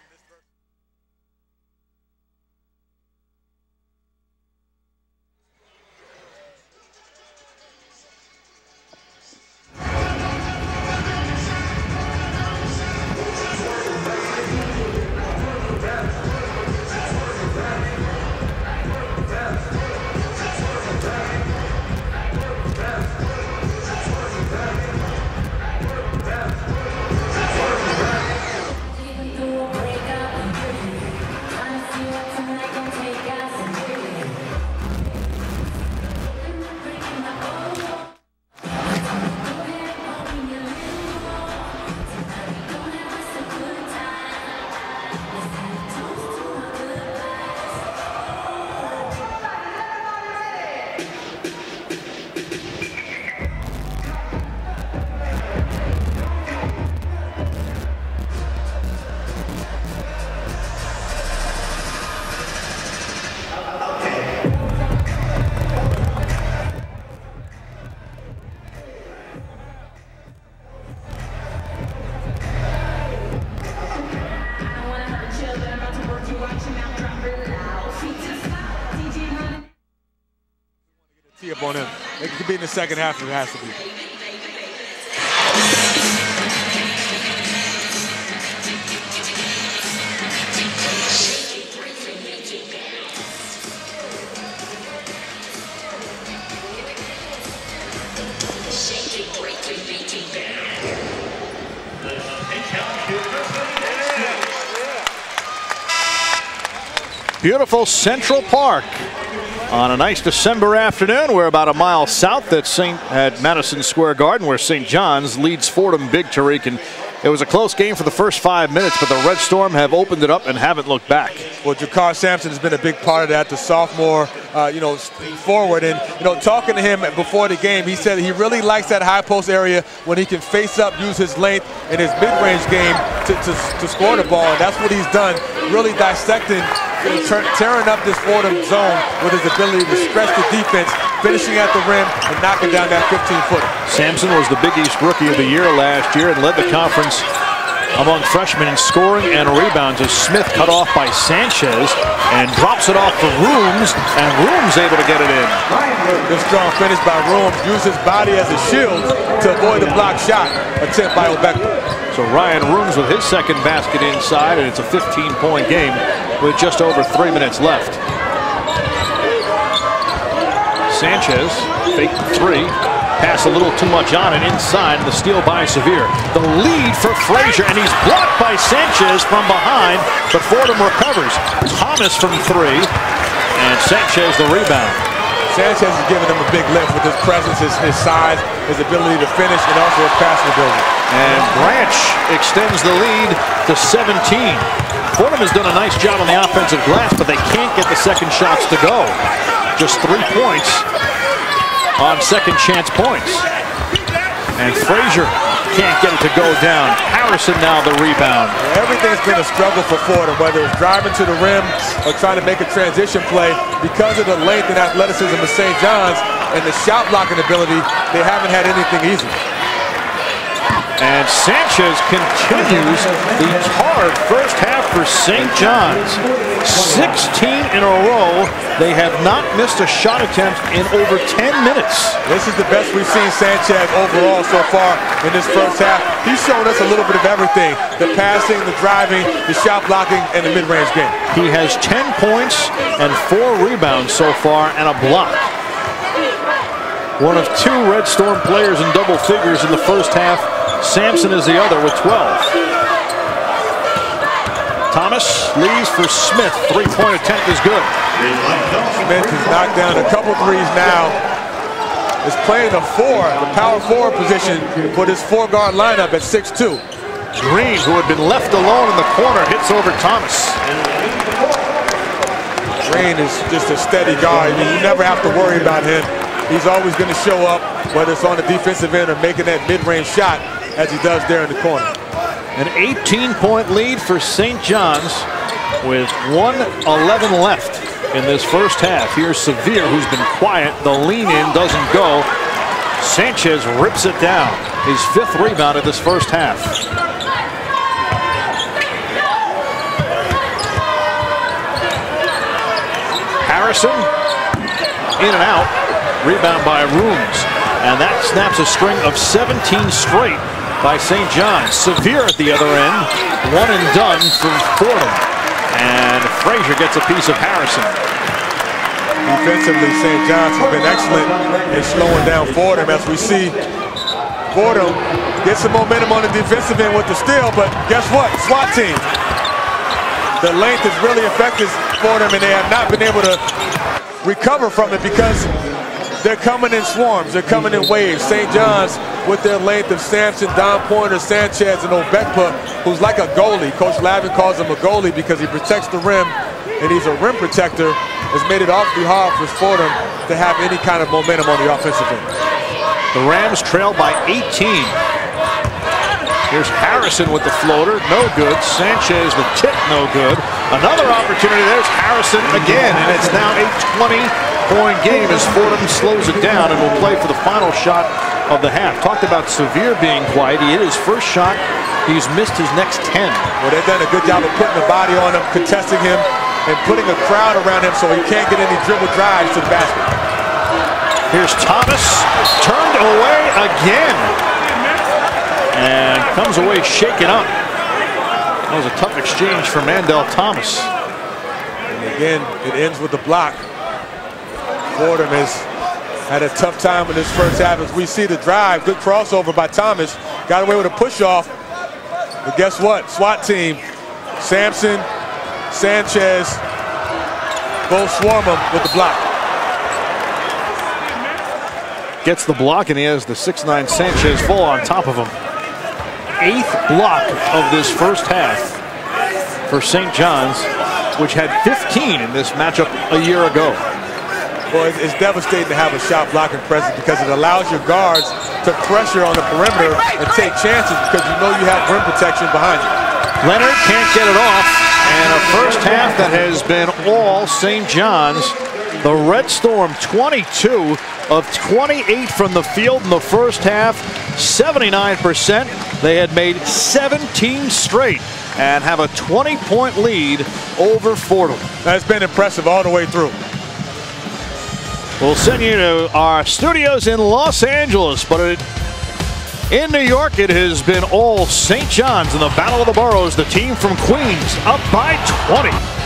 S1: Tee up on him. It could be in the second half if it has to be.
S3: Beautiful Central Park on a nice December afternoon. We're about a mile south at Madison Square Garden, where St. John's leads Fordham big, Tariq. And It was a close game for the first 5 minutes, but the Red Storm have opened it up and haven't looked back.
S1: Well, Jakar Sampson has been a big part of that, the sophomore, forward. And, talking to him before the game, he said he really likes that high post area when he can face up, use his length in his mid-range game to score the ball. And that's what he's done, really dissecting, tearing up this Fordham zone with his ability to stretch the defense, finishing at the rim and knocking down that 15-footer.
S3: Sampson was the Big East Rookie of the Year last year and led the conference among freshmen in scoring and rebounds as Smith cut off by Sanchez and drops it off for Rooms, and Rooms able to get it in.
S1: Good strong finish by Rooms, used his body as a shield to avoid the block shot attempt by Obekwa.
S3: So Ryan Rooms with his second basket inside, and it's a 15-point game with just over 3 minutes left. Sanchez, fake three, pass a little too much on it inside, and the steal by Sevier. The lead for Frazier, and he's blocked by Sanchez from behind, but Fordham recovers. Thomas from three, and Sanchez the rebound.
S1: Sanchez is giving them a big lift with his presence, his size, his ability to finish, and also his passing ability.
S3: And Branch extends the lead to 17. Fordham has done a nice job on the offensive glass, but they can't get the second shots to go. Just 3 points on second chance points. And Frazier can't get it to go down. Harrison now the rebound.
S1: Everything's been a struggle for Fordham, whether it's driving to the rim or trying to make a transition play. Because of the length and athleticism of St. John's and the shot blocking ability, they haven't had anything easy.
S3: And Sanchez continues the hard first half for St. John's. 16 in a row. They have not missed a shot attempt in over 10 minutes.
S1: This is the best we've seen Sanchez overall so far in this first half. He's shown us a little bit of everything. The passing, the driving, the shot blocking, and the mid-range game.
S3: He has 10 points and 4 rebounds so far and a block. One of 2 Red Storm players in double figures in the first half. Sampson is the other with 12. Thomas leaves for Smith. 3-point attempt is good.
S1: Smith has knocked down a couple threes now. Is playing the 4, the power forward position for this 4-guard lineup at 6'2".
S3: Green, who had been left alone in the corner, hits over Thomas.
S1: Green is just a steady guard. I mean, you never have to worry about him. He's always going to show up, whether it's on the defensive end or making that mid-range shot, as he does there in the corner.
S3: An 18-point lead for St. John's with 1:11 left in this first half. Here's Sevier, who's been quiet. The lean-in doesn't go. Sanchez rips it down. His 5th rebound of this first half. Harrison, in and out. Rebound by Rooms. And that snaps a string of 17 straight by St. John's. Sevier at the other end. 1 and done from Fordham. And Frazier gets a piece of Harrison.
S1: Defensively, St. John's has been excellent in slowing down Fordham, as we see Fordham get some momentum on the defensive end with the steal, but guess what? SWAT team. The length has really affected Fordham, and they have not been able to recover from it because they're coming in swarms. They're coming in waves. St. John's, with their length of Sampson, Don Pointer, Sanchez, and Obekwa, who's like a goalie. Coach Lavin calls him a goalie because he protects the rim, and he's a rim protector, has made it awfully hard for Fordham to have any kind of momentum on the offensive end.
S3: The Rams trail by 18. Here's Harrison with the floater, no good. Sanchez the tip, no good. Another opportunity, there's Harrison again, and it's now a 20-point game as Fordham slows it down and will play for the final shot of the half. Talked about Sevier being quiet. He hit his first shot. He's missed his next 10.
S1: Well, they've done a good job of putting the body on him, contesting him, and putting a crowd around him so he can't get any dribble drives to the basket.
S3: Here's Thomas, turned away again. And comes away shaken up. That was a tough exchange for Mandel Thomas.
S1: And again, it ends with the block. Fordham has had a tough time in this first half as we see the drive. Good crossover by Thomas. Got away with a push-off. But guess what? SWAT team, Sampson, Sanchez, both swarm him with the block.
S3: Gets the block, and he has the 6'9" Sanchez full on top of him. 8th block of this first half for St. John's, which had 15 in this matchup a year ago.
S1: Well, it's devastating to have a shot blocking presence because it allows your guards to pressure on the perimeter and take chances because you know you have rim protection behind you.
S3: Leonard can't get it off, and a first half that has been all St. John's. The Red Storm 22 of 28 from the field in the first half, 79%. They had made 17 straight and have a 20-point lead over Fordham.
S1: That's been impressive all the way through.
S3: We'll send you to our studios in Los Angeles, but in New York, it has been all St. John's in the Battle of the Boroughs. The team from Queens up by 20.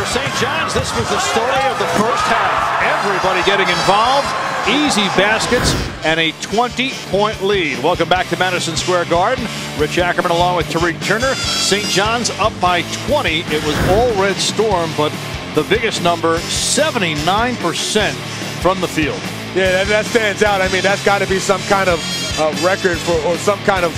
S3: St. John's, this was the story of the first half. Everybody getting involved, easy baskets, and a 20-point lead. Welcome back to Madison Square Garden. Rich Ackerman along with Tariq Turner. St. John's up by 20. It was all Red Storm, but the biggest number, 79% from the field.
S1: Yeah, that stands out. I mean, that's got to be some kind of record for, or some kind of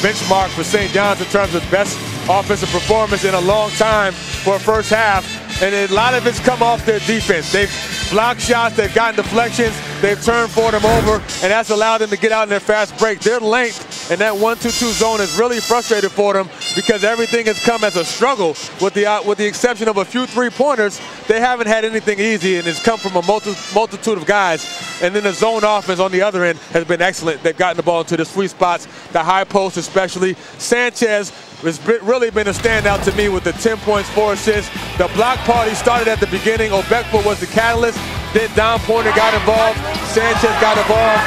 S1: benchmark for St. John's in terms of best offensive performance in a long time for a first half. And a lot of it's come off their defense. They've blocked shots, they've gotten deflections, they've turned Fordham over, and that's allowed them to get out in their fast break. Their length in that 1-2-2 zone has really frustrated Fordham because everything has come as a struggle. With the exception of a few three-pointers, they haven't had anything easy, and it's come from a multitude of guys. And then the zone offense on the other end has been excellent. They've gotten the ball into the sweet spots, the high post especially. Sanchez has really been a standout to me with the 10 points, 4 assists. The block party started at the beginning. Obekpo was the catalyst. Then Don Pointer got involved. Sanchez got involved.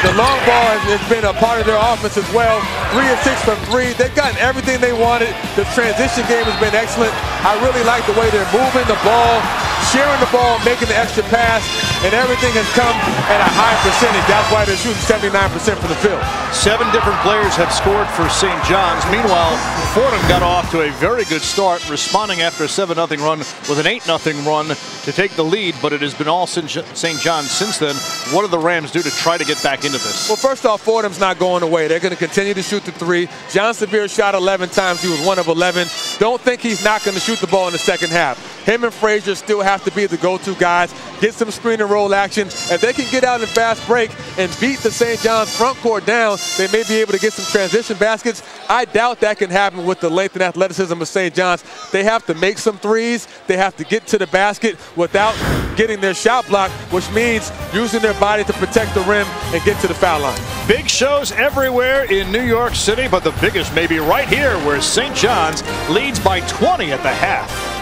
S1: The long ball has been a part of their offense as well. 3 of 6 from 3. They've gotten everything they wanted. The transition game has been excellent. I really like the way they're moving the ball, sharing the ball, making the extra pass, and everything has come at a high percentage. That's why they're shooting 79% from the field.
S3: 7 different players have scored for St. John's. Meanwhile, Fordham got off to a very good start, responding after a 7-0 run with an 8-0 run to take the lead, but it has been all St. John's since then. What do the Rams do to try to get back into this?
S1: Well, first off, Fordham's not going away. They're going to continue to shoot the 3. John Sevier shot 11 times. He was 1 of 11. Don't think he's not going to shoot the ball in the second half. Him and Frazier still have to be the go-to guys, get some screen and roll action. If they can get out in fast break and beat the St. John's front court down, they may be able to get some transition baskets. I doubt that can happen with the length and athleticism of St. John's. They have to make some threes. They have to get to the basket without getting their shot blocked, which means using their body to protect the rim and get to the foul line.
S3: Big shows everywhere in New York City, but the biggest may be right here where St. John's leads by 20 at the half.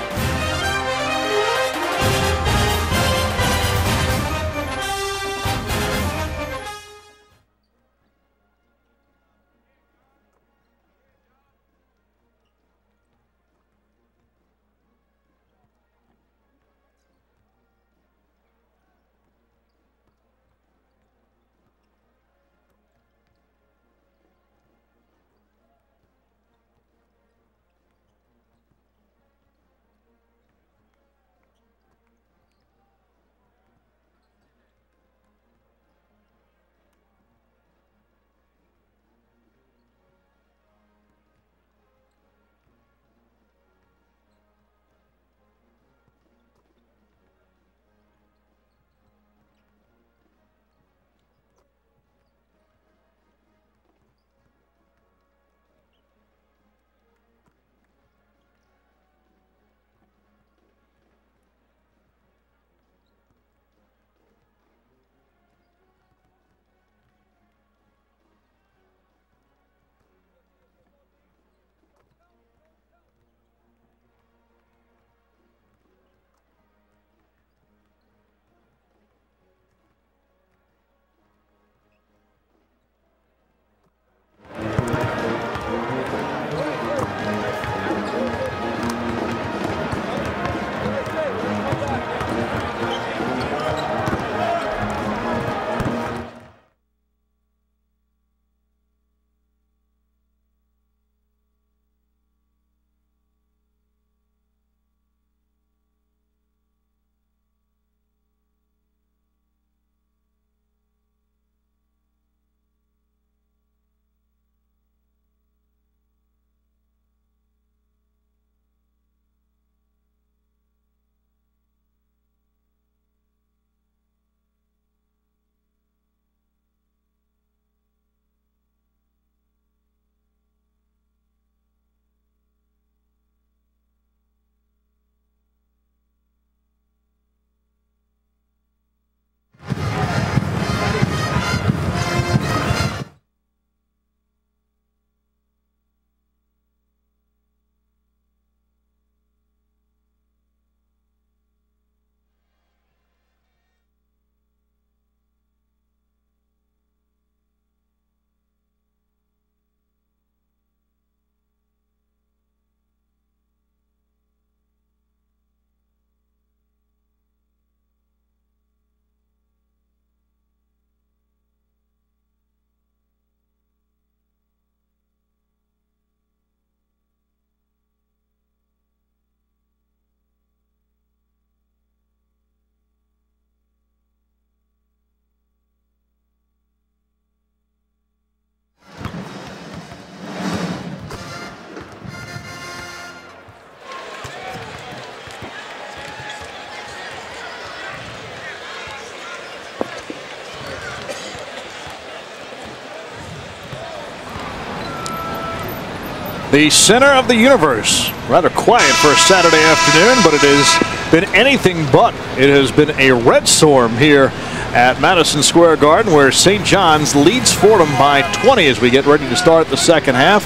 S3: the center of the universe. Rather quiet for a Saturday afternoon, but it has been anything but. It has been a red storm here at Madison Square Garden, where St. John's leads Fordham by 20 as we get ready to start the second half,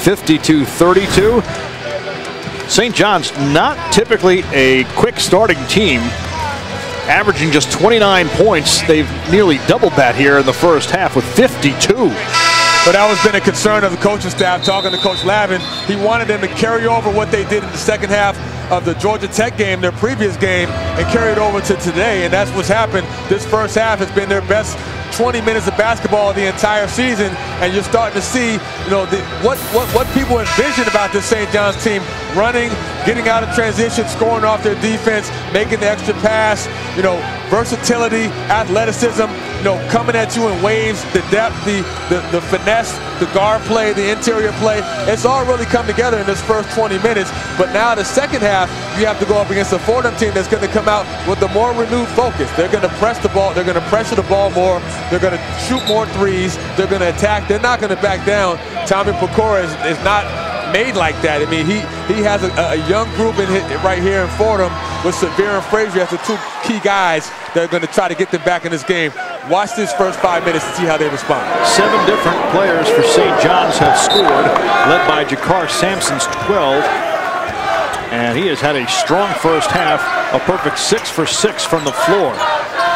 S3: 52-32. St. John's not typically a quick starting team, averaging just 29 points. They've nearly doubled that here in the first half with 52.
S1: But that was been a concern of the coaching staff. Talking to Coach Lavin, he wanted them to carry over what they did in the second half of the Georgia Tech game, their previous game, and carry it over to today. And that's what's happened. This first half has been their best 20 minutes of basketball the entire season, and you're starting to see, you know, what people envision about this St. John's team: running, getting out of transition, scoring off their defense, making the extra pass, you know, versatility, athleticism, you know, coming at you in waves, the depth, the finesse, the guard play, the interior play. It's all really come together in this first 20 minutes. But now the second half, you have to go up against a Fordham team that's going to come out with a more renewed focus. They're going to press the ball. They're going to pressure the ball more. They're going to shoot more threes. They're going to attack. They're not going to back down. Tommy Pecora is not made like that. I mean, he has a young group right here in Fordham with Sevier and Frazier as the two key guys that are going to try to get them back in this game. Watch this first 5 minutes and see how they respond.
S3: 7 different players for St. John's have scored, led by Jakar Sampson's 12. And he has had a strong first half, a perfect 6 for 6 from the floor.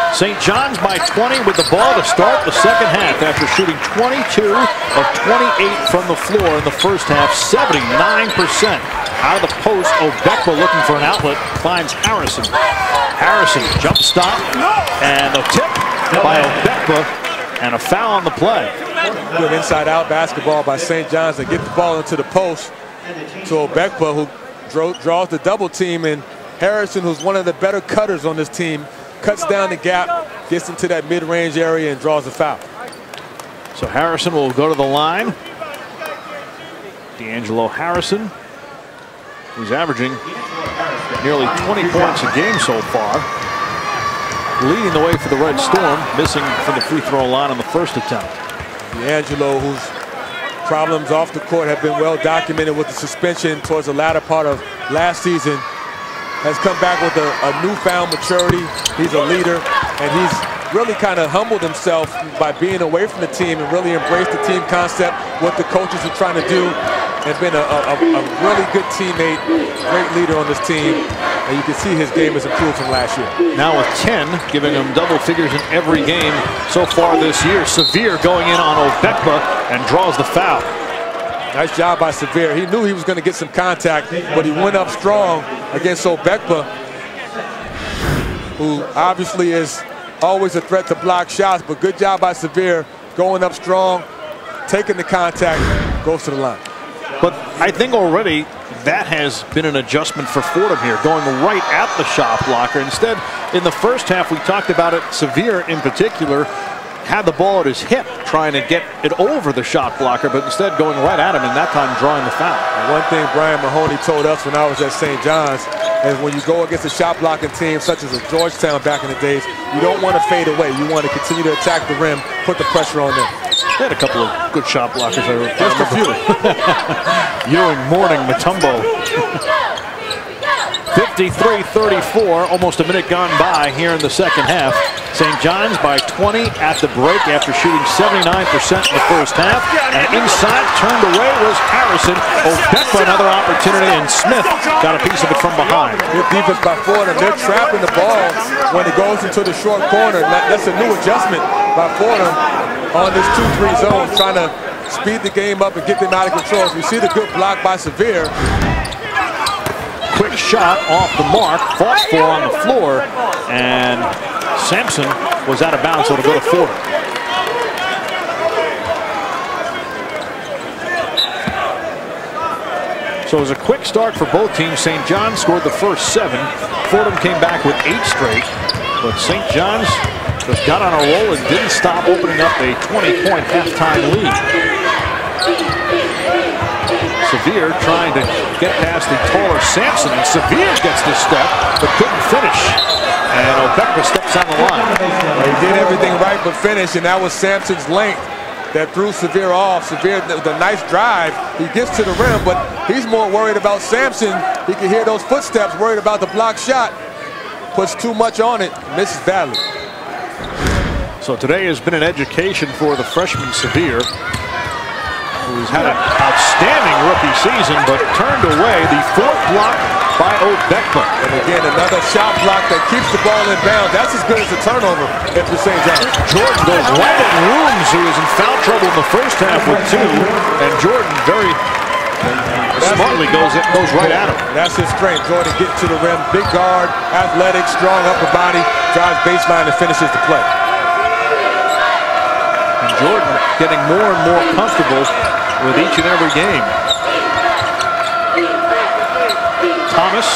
S3: St. John's by 20 with the ball to start the second half after shooting 22 of 28 from the floor in the first half, 79%. Out of the post, Obekwa looking for an outlet, finds Harrison. Harrison jump stop, and a tip by Obekwa, and a foul on the play.
S1: Good inside-out basketball by St. John's to get the ball into the post to Obekwa, who draws the double team, and Harrison, who's one of the better cutters on this team, cuts down the gap, gets into that mid-range area, and draws a foul.
S3: So Harrison will go to the line. D'Angelo Harrison, who's averaging nearly 20 points a game so far, leading the way for the Red Storm, missing from the free throw line on the first attempt.
S1: D'Angelo, whose problems off the court have been well documented with the suspension towards the latter part of last season, has come back with a newfound maturity. He's a leader, and he's really kind of humbled himself by being away from the team and really embraced the team concept, what the coaches are trying to do, and been a really good teammate, great leader on this team. And you can see his game has improved from last year.
S3: Now with 10, giving him double figures in every game so far this year. Sevier going in on Obekwa and draws the foul.
S1: Nice job by Sevier. He knew he was going to get some contact, but he went up strong against Obekwa, who obviously is always a threat to block shots, but good job by Sevier going up strong, taking the contact, goes to the line.
S3: But I think already that has been an adjustment for Fordham here, going right at the shot blocker. Instead, in the first half, we talked about it, Sevier in particular had the ball at his hip trying to get it over the shot blocker, but instead going right at him, and that time drawing the foul.
S1: One thing Brian Mahoney told us when I was at St. John's is when you go against a shot blocking team such as a Georgetown back in the days, you don't want to fade away. You want to continue to attack the rim, put the pressure on them.
S3: They had a couple of good shot blockers.
S1: Just a few.
S3: Ewing, Mourning, Mutombo. 53-34, almost a minute gone by here in the second half. St. John's by 20 at the break after shooting 79% in the first half. And inside, turned away was Harrison. Obekwa another opportunity, and Smith got a piece of it from behind.
S1: Good defense by Fordham. They're trapping the ball when it goes into the short corner. That's a new adjustment by Fordham on this 2-3 zone, trying to speed the game up and get them out of control. As we see the good block by Sevier.
S3: Quick shot off the mark, fought for on the floor, and Sampson was out of bounds, so it'll go to Fordham. So it was a quick start for both teams. St. John's scored the first 7. Fordham came back with 8 straight, but St. John's just got on a roll and didn't stop, opening up a 20-point halftime lead. Sevier trying to get past the taller Sampson, and Sevier gets the step, but couldn't finish. And Obekwa steps on the line.
S1: Well, he did everything right but finish, and that was Sampson's length that threw Sevier off. Sevier, the nice drive, he gets to the rim, but he's more worried about Sampson. He can hear those footsteps, worried about the block shot. Puts too much on it, misses badly.
S3: So today has been an education for the freshman Sevier, who's had an outstanding rookie season, but turned away the fourth block by Obekba.
S1: And again, another shot block that keeps the ball in bounds. That's as good as a turnover if you're St. John's.
S3: Jordan goes right at Rooms, who was in foul trouble in the first half with 2, and Jordan very smartly goes right at him.
S1: That's his strength. Jordan getting to the rim, big guard, athletic, strong upper body, drives baseline and finishes the play.
S3: And Jordan getting more and more comfortable with each and every game. Thomas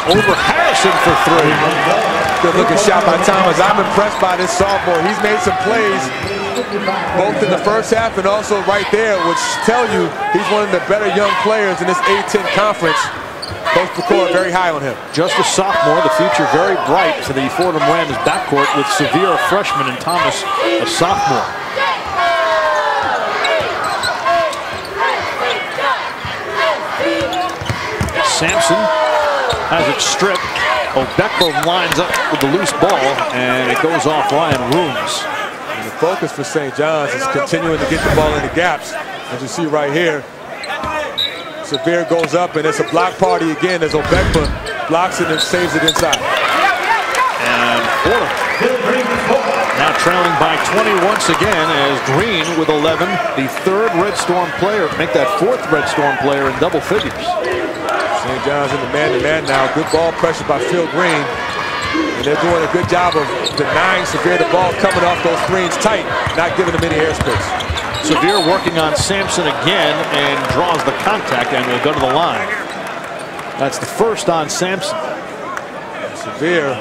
S3: over Harrison for 3.
S1: Good looking shot by Thomas. I'm impressed by this sophomore. He's made some plays both in the first half and also right there, which tell you he's one of the better young players in this A-10 conference. Coach Pecora very high on him.
S3: Just a sophomore, the future very bright for the Fordham Rams backcourt with Sevier a freshman and Thomas a sophomore. Sampson has it stripped. Obekba lines up with the loose ball, and it goes off Ryan Rooms.
S1: And the focus for St. John's is continuing to get the ball in the gaps. As you see right here, Sevier goes up, and it's a block party again as Obekba blocks it and saves it inside.
S3: And Fordham now trailing by 20 once again as Green with 11, the 3rd Red Storm player, make that 4th Red Storm player in double figures.
S1: St. John's in the man-to-man now. Good ball pressure by Phil Green. And they're doing a good job of denying Sevier the ball coming off those screens tight, not giving them any airspace.
S3: Sevier working on Sampson again and draws the contact and will go to the line. That's the first on Sampson.
S1: Sevier,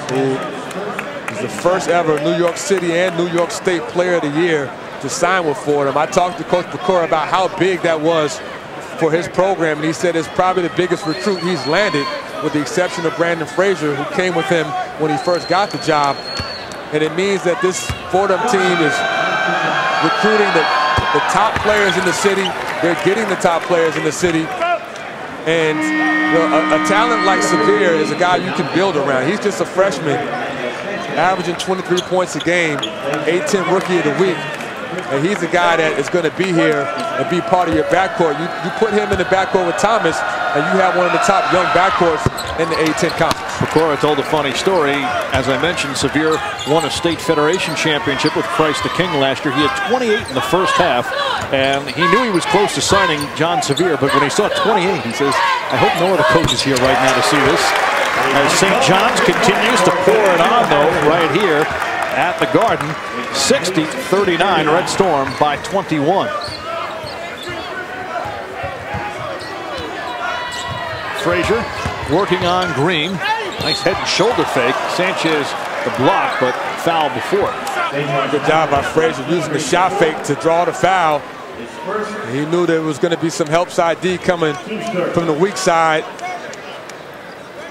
S1: who is the first ever New York City and New York State Player of the Year to sign with Fordham. I talked to Coach Pecora about how big that was for his program, and he said it's probably the biggest recruit he's landed, with the exception of Brandon Frazier, who came with him when he first got the job. And it means that this Fordham team is recruiting the top players in the city. They're getting the top players in the city. And you know, a talent like Sevier is a guy you can build around. He's just a freshman, averaging 23 points a game, A-10 Rookie of the Week. And he's a guy that is going to be here and be part of your backcourt. You put him in the backcourt with Thomas, and you have one of the top young backcourts in the A-10 conference.
S3: Pecora told a funny story. As I mentioned, Sevier won a state federation championship with Christ the King last year. He had 28 in the first half, and he knew he was close to signing John Sevier, but when he saw 28, he says, I hope no other coach is here right now to see this. As St. John's continues to pour it on, though, right here at the Garden, 60-39 Red Storm by 21. Frazier working on Green. Nice head and shoulder fake. Sanchez the block, but foul before it.
S1: Good job by Frazier using the shot fake to draw the foul. He knew there was going to be some help side D coming from the weak side.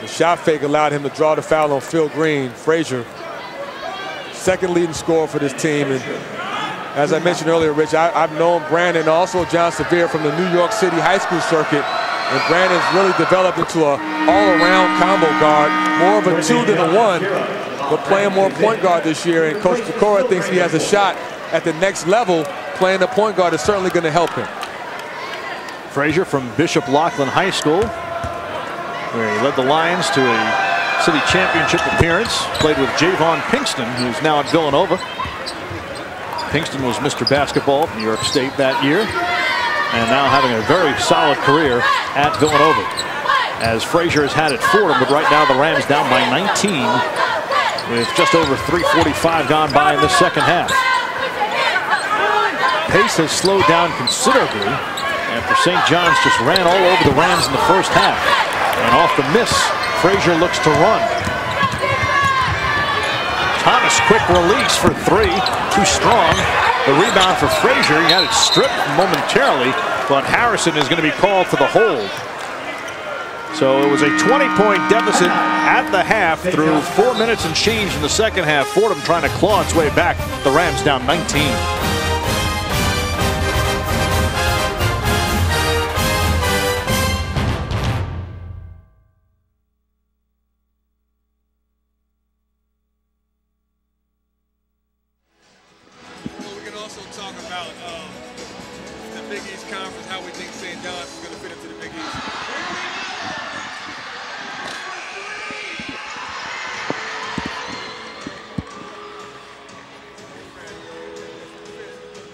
S1: The shot fake allowed him to draw the foul on Phil Green. Frazier, second leading scorer for this team. And as I mentioned earlier, Rich, I've known Brandon, also John Sevier, from the New York City high school circuit. And Brandon's really developed into an all-around combo guard, more of a 2 than a 1, but playing more point guard this year. And Coach Pecora thinks he has a shot at the next level. Playing the point guard is certainly going to help him.
S3: Frazier from Bishop Laughlin High School, where he led the Lions to a city championship appearance. Played with Javon Pinkston, who's now at Villanova. Pinkston was Mr. Basketball at New York State that year, and now having a very solid career at Villanova. As Frazier has had it Fordham, but right now the Rams down by 19 with just over 3:45 gone by in the second half. Pace has slowed down considerably after St. John's just ran all over the Rams in the first half. And off the miss, Frazier looks to run. Thomas, quick release for 3, too strong. The rebound for Frazier, he had it stripped momentarily, but Harrison is going to be called for the hold. So it was a 20-point deficit at the half through 4 minutes and change in the second half. Fordham trying to claw its way back. The Rams down 19.
S1: We can also talk about the Big East Conference, how we think St. John's is going to fit into the Big East.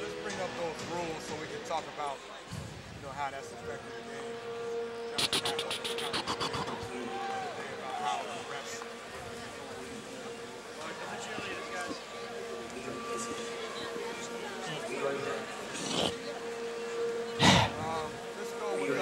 S1: Let's bring up those rules so we can talk about, how that's affected the game. About how the refs. Let's go with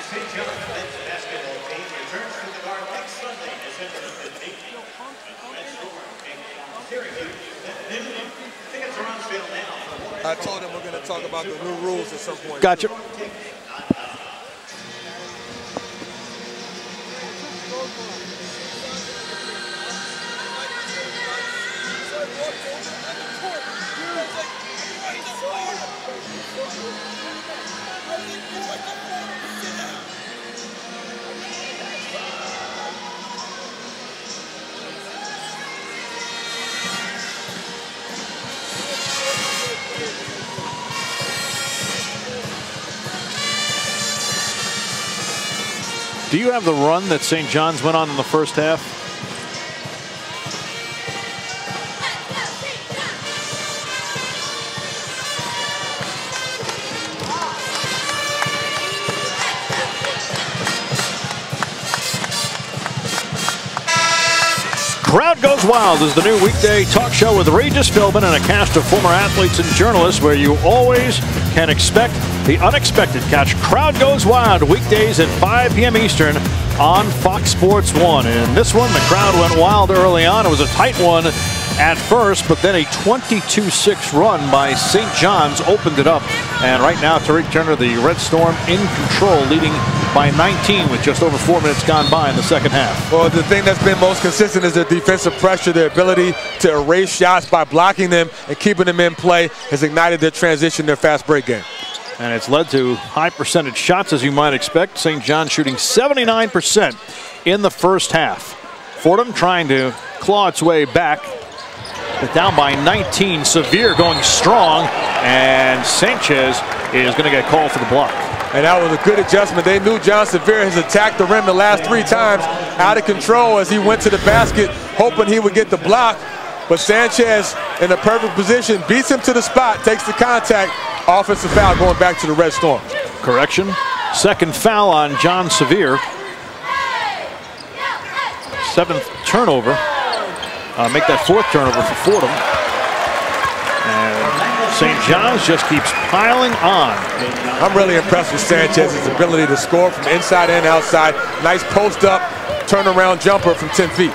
S4: St. John's men's basketball team returns to the Garden next Sunday, December 15th. Tickets are on sale now.
S1: I told him we're going to talk about the new rules at some point.
S3: Gotcha. Do you have the run that St. John's went on in the first half? Crowd Goes Wild is the new weekday talk show with Regis Philbin and a cast of former athletes and journalists where you always can expect the unexpected. Catch Crowd Goes Wild weekdays at 5 p.m. Eastern on Fox Sports 1. In this one, the crowd went wild early on. It was a tight one at first, but then a 22-6 run by St. John's opened it up. And right now, Tariq Turner, the Red Storm, in control, leading by 19 with just over 4 minutes gone by in the second half.
S1: Well, the thing that's been most consistent is their defensive pressure. Their ability to erase shots by blocking them and keeping them in play has ignited their transition, their fast break game.
S3: And it's led to high percentage shots, as you might expect. St. John shooting 79% in the first half. Fordham trying to claw its way back. But down by 19. Sevier going strong. And Sanchez is going to get called for the block.
S1: And that was a good adjustment. They knew John Sevier has attacked the rim the last 3 times, out of control as he went to the basket, hoping he would get the block. But Sanchez in a perfect position, beats him to the spot, takes the contact. Offensive foul going back to the Red Storm.
S3: Correction. Second foul on John Sevier. 7th turnover. Make that 4th turnover for Fordham. And St. John's just keeps piling on.
S1: I'm really impressed with Sanchez's ability to score from inside and outside. Nice post-up, turnaround jumper from 10 feet.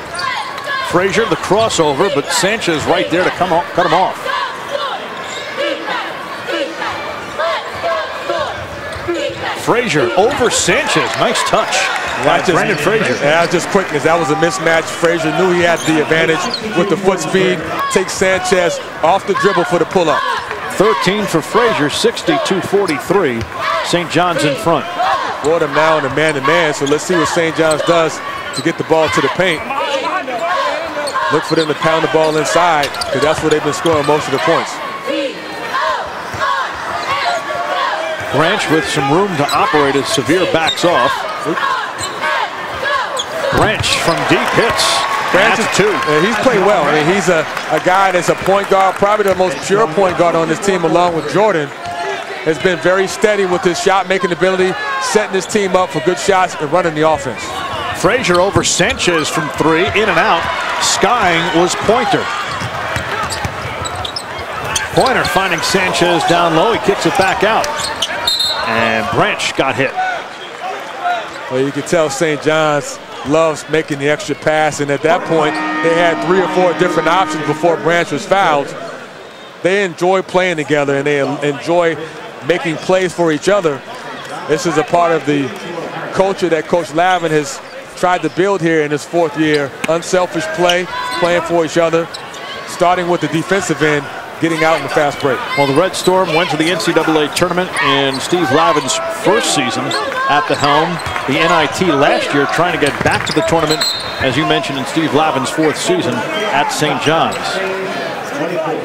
S3: Frazier, the crossover, but Sanchez right there to cut him off. Frazier over Sanchez. Nice touch. Brandon Frazier.
S1: Yeah, just quickness. That was a mismatch. Frazier knew he had the advantage with the foot speed. Takes Sanchez off the dribble for the pull-up.
S3: 13 for Frazier, 62-43. St. John's in front.
S1: Fordham now in a man-to-man, so let's see what St. John's does to get the ball to the paint. Look for them to pound the ball inside, because that's where they've been scoring most of the points.
S3: Branch with some room to operate as Sevier backs off. Branch from deep hits. Branch is 2.
S1: Yeah, he's played well. I mean, he's a guy that's a point guard, probably the most pure point guard on this team along with Jordan. Has been very steady with his shot-making ability, setting his team up for good shots and running the offense.
S3: Frazier over Sanchez from 3, in and out. Skying was Pointer. Pointer finding Sanchez down low. He kicks it back out. And Branch got hit.
S1: Well, you can tell St. John's loves making the extra pass, and at that point, they had 3 or 4 different options before Branch was fouled. They enjoy playing together, and they enjoy making plays for each other. This is a part of the culture that Coach Lavin has tried to build here in his 4th year. Unselfish play, playing for each other, starting with the defensive end, getting out in the fast break.
S3: Well, the Red Storm went to the NCAA tournament in Steve Lavin's first season at the helm. The NIT last year trying to get back to the tournament, as you mentioned, in Steve Lavin's 4th season at St. John's.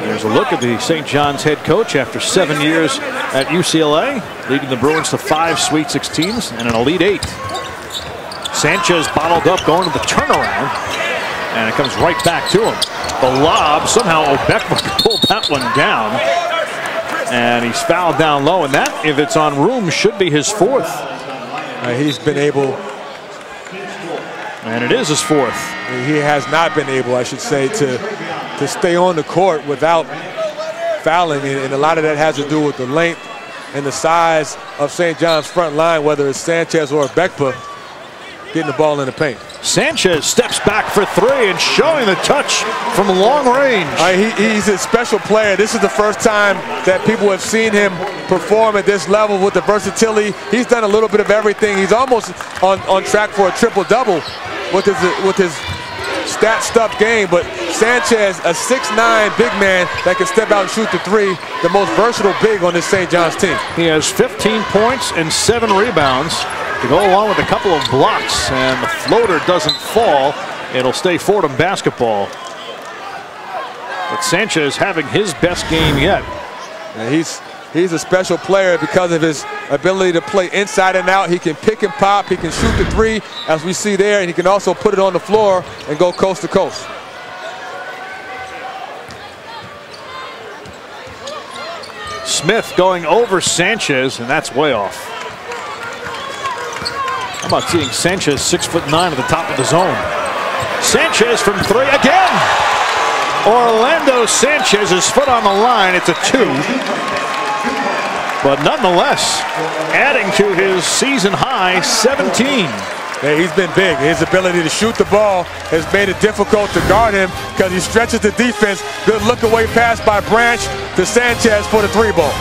S3: There's a look at the St. John's head coach after 7 years at UCLA, leading the Bruins to 5 Sweet 16s and an Elite 8. Sanchez bottled up going to the turnaround, and it comes right back to him. The lob, somehow Obekma pulled that one down, and he's fouled down low, and that, if it's on room, should be his 4th.
S1: He's been able,
S3: and it is his 4th.
S1: He has not been able, I should say, to stay on the court without fouling, and a lot of that has to do with the length and the size of St. John's front line, whether it's Sanchez or Obekma getting the ball in the paint.
S3: Sanchez steps back for 3 and showing the touch from long range.
S1: He's a special player. This is the first time that people have seen him perform at this level with the versatility. He's done a little bit of everything. He's almost on track for a triple-double with his stat-stuffed game, but Sanchez, a 6'9" big man that can step out and shoot the 3, the most versatile big on this St. John's team.
S3: He has 15 points and 7 rebounds to go along with a couple of blocks, and the floater doesn't fall. It'll stay Fordham basketball. But Sanchez having his best game yet.
S1: And he's a special player because of his ability to play inside and out. He can pick and pop. He can shoot the 3, as we see there, and he can also put it on the floor and go coast to coast.
S3: Smith going over Sanchez, and that's way off. How about seeing Sanchez 6'9" at the top of the zone? Sanchez from 3 again. Orlando Sanchez's foot on the line. It's a 2. But nonetheless, adding to his season high 17.
S1: Yeah, he's been big. His ability to shoot the ball has made it difficult to guard him because he stretches the defense. Good look away pass by Branch to Sanchez for the 3 ball.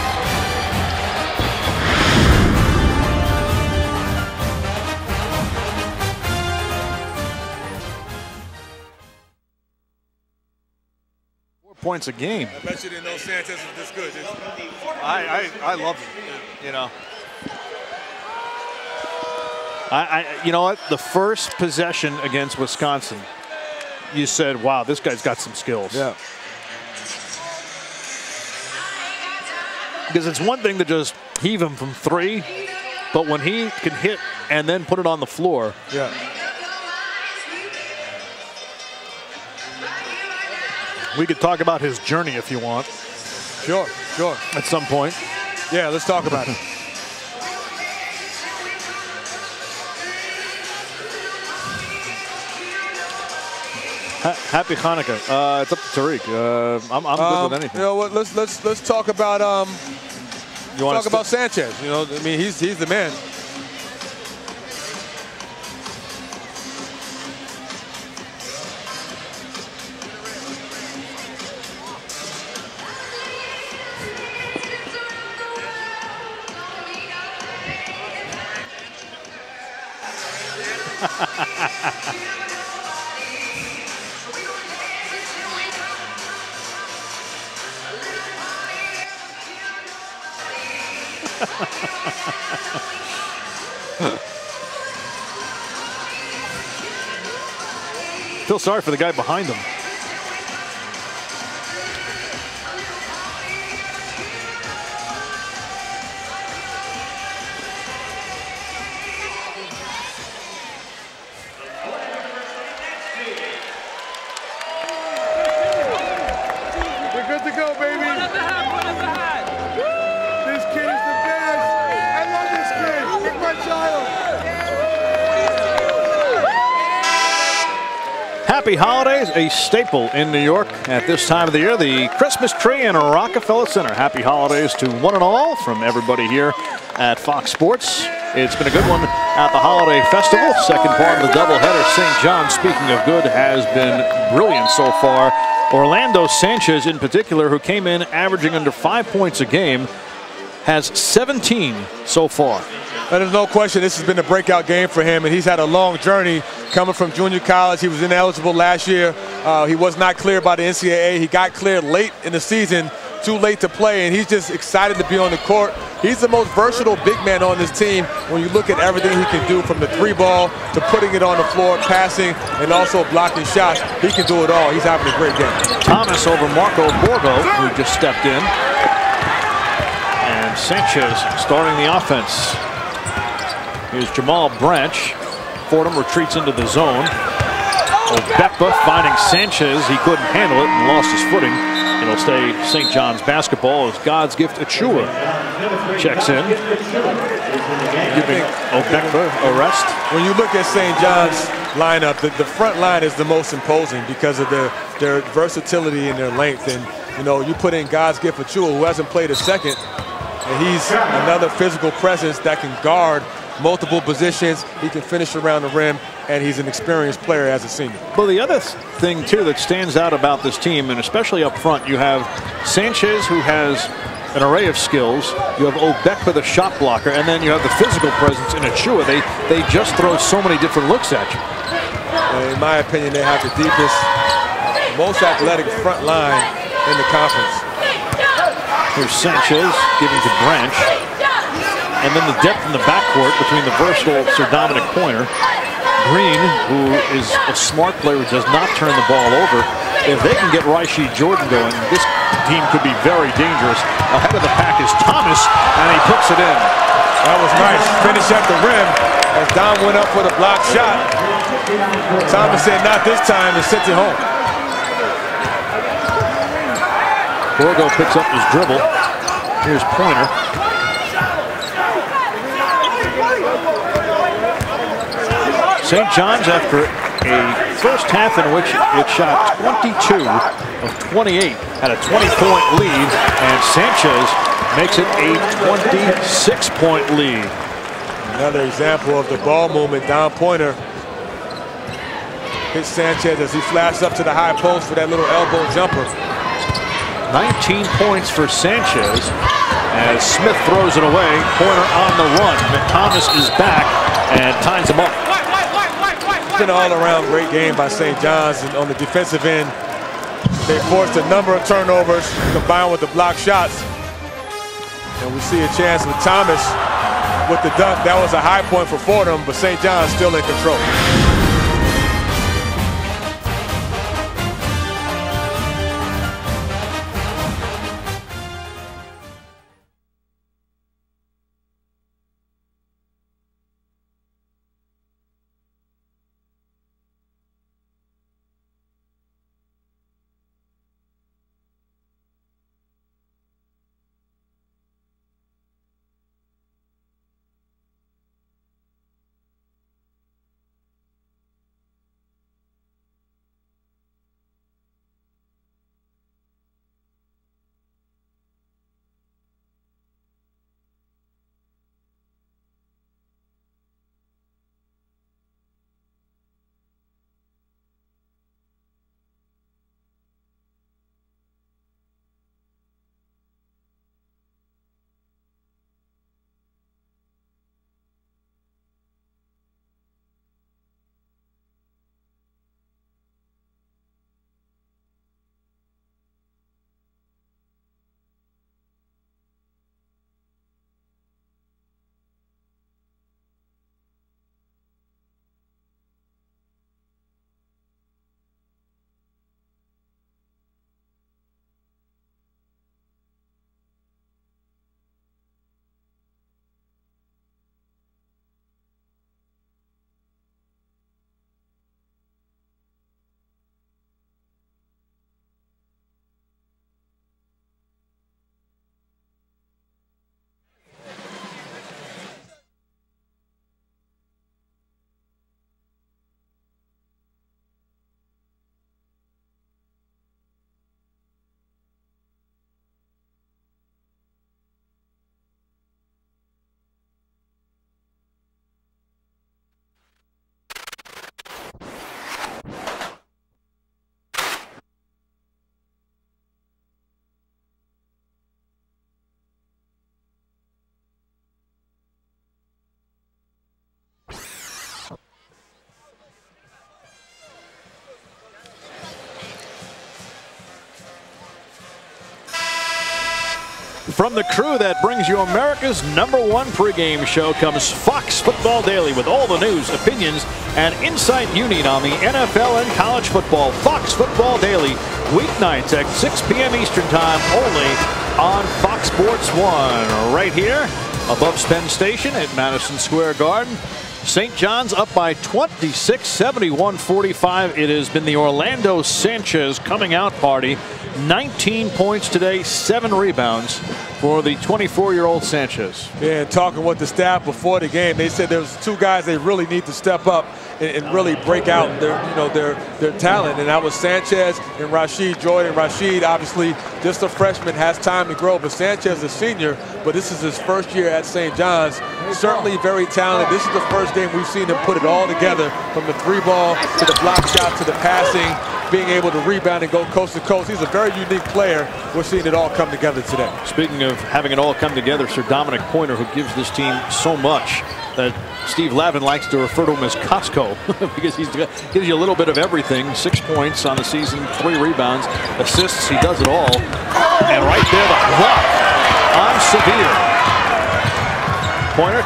S3: Points a game.
S1: I bet you didn't know Sanchez was this good.
S3: I love him, you know. You know what? The first possession against Wisconsin, you said, wow, this guy's got some skills.
S1: Yeah.
S3: Because it's one thing to just heave him from 3, but when he can hit and then put it on the floor.
S1: Yeah.
S3: We could talk about his journey if you want.
S1: Sure.
S3: At some point.
S1: Yeah, let's talk about it.
S3: Happy Hanukkah. It's up to Tariq. I'm good with anything.
S1: You know what? Let's talk about Sanchez. You know, I mean, he's the man.
S3: Feel sorry for the guy behind him.
S1: We're good to go, baby. This kid is the best. I love this kid. It's my child.
S3: Happy holidays, a staple in New York at this time of the year. The Christmas tree in Rockefeller Center. Happy holidays to one and all from everybody here at Fox Sports. It's been a good one at the Holiday Festival. Second part of the doubleheader. St. John, speaking of good, has been brilliant so far. Orlando Sanchez in particular, who came in averaging under 5 points a game, has 17 so far.
S1: And there's no question this has been a breakout game for him, and he's had a long journey coming from junior college. He was ineligible last year. He was not cleared by the NCAA. He got cleared late in the season, too late to play, and he's just excited to be on the court. He's the most versatile big man on this team when you look at everything he can do, from the three ball to putting it on the floor, passing, and also blocking shots. He can do it all. He's having a great game.
S3: Thomas over Marco Borgo, who just stepped in. And Sanchez starting the offense. Here's Jamal Branch. Fordham retreats into the zone. Obekpa finding Sanchez. He couldn't handle it and lost his footing. It'll stay St. John's basketball as God's gift Achua checks in, giving Obekpa a rest.
S1: When you look at St. John's lineup, the front line is the most imposing because of their versatility and their length. And, you know, you put in God's gift Achua, who hasn't played a second, and he's another physical presence that can guard multiple positions. He can finish around the rim, and he's an experienced player as a senior.
S3: Well, the other thing, too, that stands out about this team, and especially up front, you have Sanchez, who has an array of skills. You have Obekpa, the shot blocker, and then you have the physical presence in Achua. They just throw so many different looks at you.
S1: In my opinion, they have the deepest, most athletic front line in the conference.
S3: Here's Sanchez giving to Branch. And then the depth in the backcourt between the versatile Sir Dominic Pointer. Green, who is a smart player, who does not turn the ball over. If they can get Rashid Jordan going, this team could be very dangerous. Ahead of the pack is Thomas, and he puts it in.
S1: That was nice. Finish at the rim as Dom went up for the block shot. Thomas said not this time and sent it home.
S3: Borgo picks up his dribble. Here's Pointer. St. John's, after a first half in which it shot 22 of 28, had a 20-point lead, and Sanchez makes it a 26-point lead.
S1: Another example of the ball movement. Don Pointer hits Sanchez as he flashed up to the high post for that little elbow jumper.
S3: 19 points for Sanchez as Smith throws it away. Pointer on the run. Thomas is back and ties him up.
S1: It's been an all-around great game by St. John's, and on the defensive end, they forced a number of turnovers combined with the block shots. And we see a chance with Thomas with the dunk. That was a high point for Fordham, but St. John's still in control.
S3: From the crew that brings you America's #1 pregame show comes Fox Football Daily with all the news, opinions, and insight you need on the NFL and college football. Fox Football Daily, weeknights at 6 p.m. Eastern Time, only on Fox Sports 1. Right here above Penn Station at Madison Square Garden. St. John's up by 26, 71-45. It has been the Orlando Sanchez coming out party. 19 points today, 7 rebounds for the 24-year-old Sanchez.
S1: Yeah, and talking with the staff before the game, they said there's 2 guys they really need to step up and really break out their talent, and that was Sanchez and Rashid Jordan. Rashid, obviously, just a freshman, has time to grow, but Sanchez is a senior, but this is his first year at St. John's. Certainly very talented. This is the first game we've seen him put it all together, from the 3-ball to the block shot to the passing, being able to rebound and go coast to coast. He's a very unique player. We're seeing it all come together today.
S3: Speaking of having it all come together, Sir Dominic Pointer, who gives this team so much that Steve Lavin likes to refer to him as Costco because he gives you a little bit of everything. 6 points on the season, 3 rebounds, assists. He does it all. And right there, the block on Severe. Pointer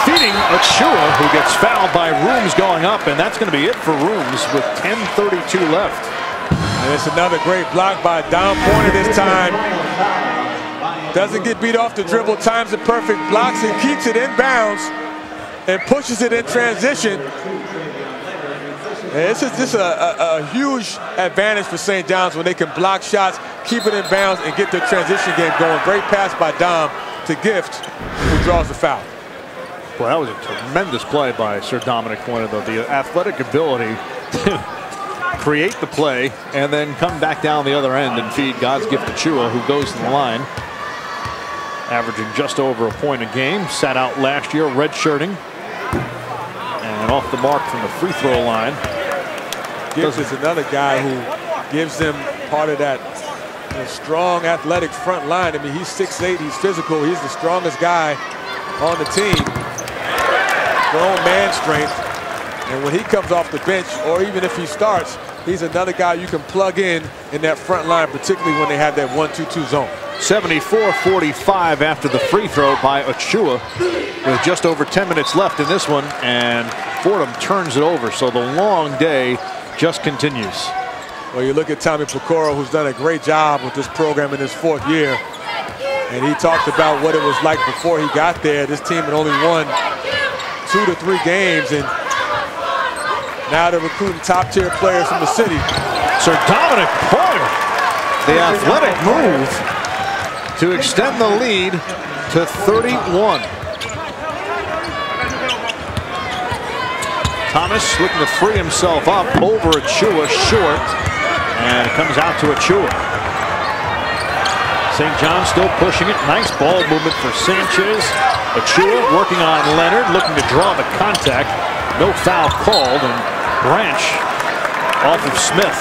S3: feeding Achua, who gets fouled by Rooms going up, and that's going to be it for Rooms with 10:32 left.
S1: And it's another great block by Don Pointer this time. Doesn't get beat off the dribble, times it perfect, blocks it, keeps it in bounds, and pushes it in transition. And this is just a huge advantage for St. John's when they can block shots, keep it in bounds, and get their transition game going. Great pass by Dom to Gift, who draws the foul.
S3: Well, that was a tremendous play by Sir Dominic Pointer, though. The athletic ability to create the play and then come back down the other end and feed God's gift to Chua, who goes to the line, averaging just over a point a game. Sat out last year, redshirting, and off the mark from the free throw line.
S1: Gibbs is another guy who gives them part of that strong athletic front line. I mean, he's 6'8", he's physical, he's the strongest guy on the team. Grown man strength. And when he comes off the bench, or even if he starts, he's another guy you can plug in that front line, particularly when they have that 1-2-2 zone.
S3: 74-45 after the free throw by Achua, with just over 10 minutes left in this one, and Fordham turns it over. So the long day just continues.
S1: Well, you look at Tommy Pecora, who's done a great job with this program in his 4th year. And he talked about what it was like before he got there. This team had only won 2 to 3 games, and now they're recruiting top-tier players from the city.
S3: Sir Dominic Pointer, the athletic move to extend the lead to 31. Thomas looking to free himself up over Achua, short, and it comes out to Achua. St. John still pushing it. Nice ball movement for Sanchez. Achua working on Leonard, looking to draw the contact. No foul called, and Branch off of Smith.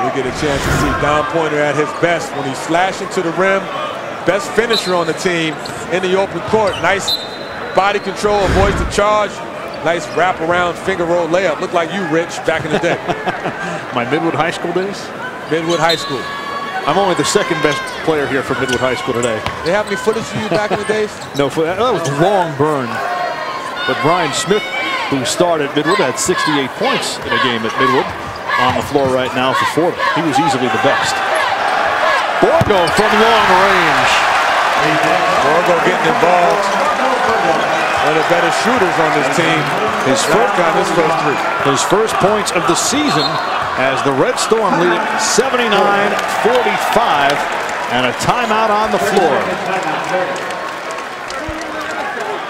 S1: We get a chance to see Don Pointer at his best when he's slashing to the rim. Best finisher on the team in the open court. Nice body control, avoids the charge. Nice wraparound finger roll layup. Looked like you, Rich, back in the day.
S3: My Midwood High School days?
S1: Midwood High School.
S3: I'm only the 2nd best player here from Midwood High School today.
S1: They have any footage of you back in the days?
S3: No, that was long burn. But Brian Smith, who started Midwood, had 68 points in a game at Midwood. On the floor right now for Fordham. He was easily the best. Borgo from long range.
S1: Borgo getting involved. One of the better shooters on this team. His first 3.
S3: His first points of the season as the Red Storm lead it 79-45, and a timeout on the floor.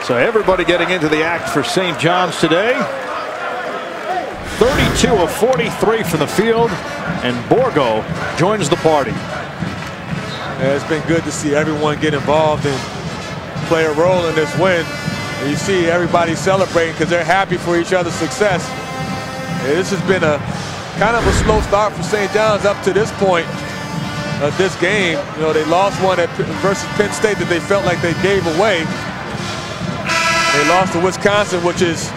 S3: So everybody getting into the act for St. John's today. 32 of 43 from the field, and Borgo joins the party.
S1: Yeah, it's been good to see everyone get involved and play a role in this win. And you see everybody celebrating because they're happy for each other's success. Yeah, this has been a kind of a slow start for St. John's up to this point of this game. You know, they lost one versus Penn State that they felt like they gave away. They lost to Wisconsin, which is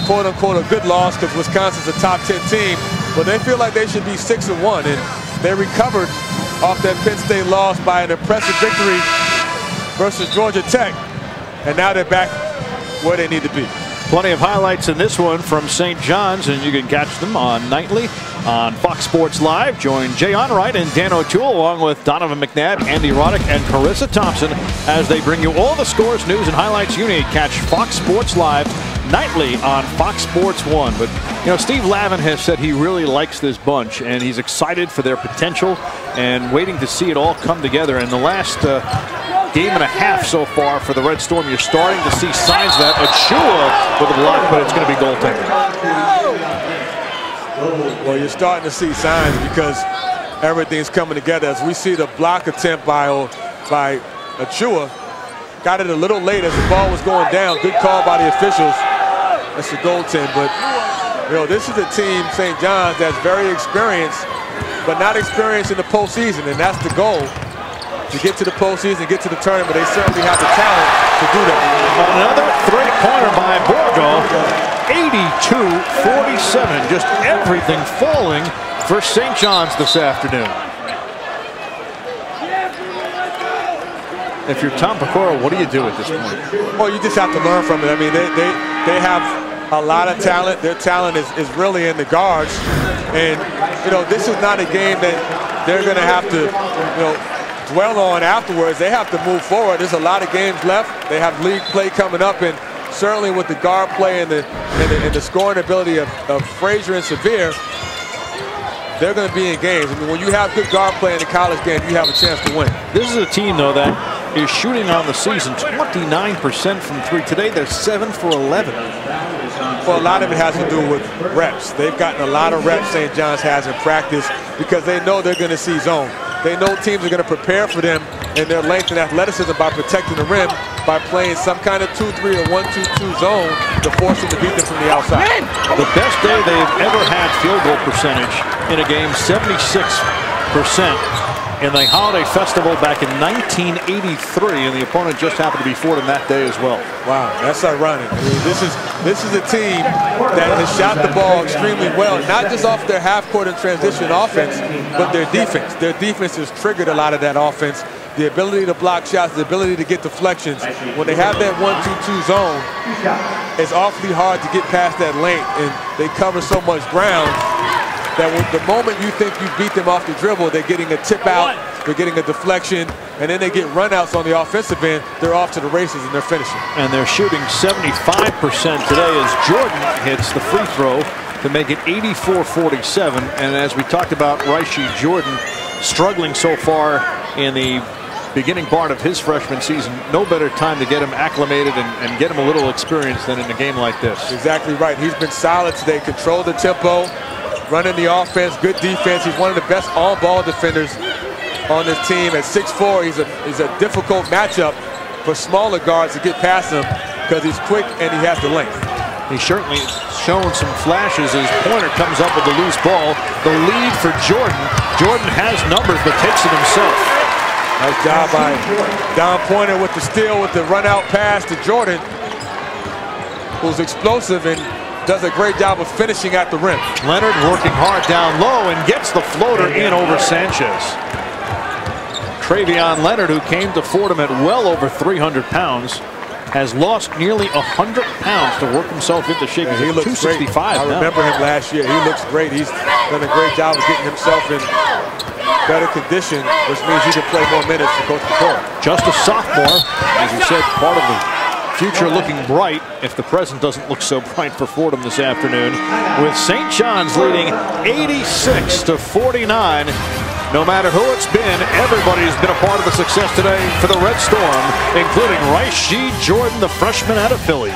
S1: quote-unquote a good loss because Wisconsin's a top 10 team, but they feel like they should be 6-1, and they recovered off that Penn State loss by an impressive victory versus Georgia Tech. And now they're back where they need to be.
S3: Plenty of highlights in this one from St. John's, and you can catch them on nightly on Fox Sports Live. Join Jay Onright and Dan O'Toole along with Donovan McNabb, Andy Roddick, and Carissa Thompson as they bring you all the scores, news, and highlights you need. Catch Fox Sports Live nightly on Fox Sports 1. But, you know, Steve Lavin has said he really likes this bunch, and he's excited for their potential and waiting to see it all come together. In the last game and a half so far for the Red Storm, you're starting to see signs that Achua with a block, but it's going to be goaltending.
S1: Well, you're starting to see signs because everything's coming together. As we see the block attempt by Achua, got it a little late as the ball was going down. Good call by the officials. That's the goaltend, but you know, this is a team, St. John's, that's very experienced, but not experienced in the postseason, and that's the goal. To get to the postseason, get to the tournament, they certainly have the talent to do that.
S3: Another three-pointer by Borgo, 82-47. Just everything falling for St. John's this afternoon. If you're Tom Pecora, what do you do at this point?
S1: Well, you just have to learn from it. I mean, they have a lot of talent. Their talent is really in the guards. And, you know, this is not a game that they're going to have to, you know, dwell on afterwards. They have to move forward. There's a lot of games left. They have league play coming up, and certainly with the guard play and the scoring ability of Frazier and Severe, they're going to be in games. I mean, when you have good guard play in the college game, you have a chance to win.
S3: This is a team, though, that is shooting on the season 29% from three. Today, they're 7 for 11.
S1: Well, a lot of it has to do with reps. They've gotten a lot of reps St. John's has in practice because they know they're going to see zone. They know teams are going to prepare for them and their length and athleticism by protecting the rim by playing some kind of 2-3 or 1-2-2 zone to force them to beat them from the outside.
S3: The best day they've ever had field goal percentage in a game, 76%. In the Holiday Festival back in 1983, and the opponent just happened to be Fordham that day as well.
S1: Wow, that's ironic. I mean, this is a team that has shot the ball extremely well, not just off their half-court and transition offense, but their defense. Their defense has triggered a lot of that offense. The ability to block shots, the ability to get deflections. When they have that 1-2-2 zone, it's awfully hard to get past that length, and they cover so much ground that the moment you think you beat them off the dribble, they're getting a tip out, they're getting a deflection, and then they get runouts on the offensive end. They're off to the races and they're finishing. And they're shooting 75% today as Jordan hits the free throw to make it 84-47. And as we talked about, Raishi Jordan struggling so far in the beginning part of his freshman season. No better time to get him acclimated and get him a little experience than in a game like this. Exactly right. He's been solid today, controlled the tempo, running the offense, good defense. He's one of the best all-ball defenders on this team. At 6'4", he's a difficult matchup for smaller guards to get past him because he's quick and he has the length. He's certainly shown some flashes as Pointer comes up with the loose ball. The lead for Jordan. Jordan has numbers but takes it himself. Nice job by Don Pointer with the steal, with the run-out pass to Jordan, who's explosive and does a great job of finishing at the rim. Leonard working hard down low and gets the floater in over Sanchez. Travion Leonard, who came to Fordham at well over 300 pounds, has lost nearly 100 pounds to work himself into shape. He looks 265 great. I remember him last year. He looks great. He's done a great job of getting himself in better condition, which means he can play more minutes for Coach Pecora. Just a sophomore, as you said, part of the future looking bright if the present doesn't look so bright for Fordham this afternoon, with St. John's leading 86-49. No matter who it's been, everybody's been a part of the success today for the Red Storm, including Raishi Jordan, the freshman out of Philly.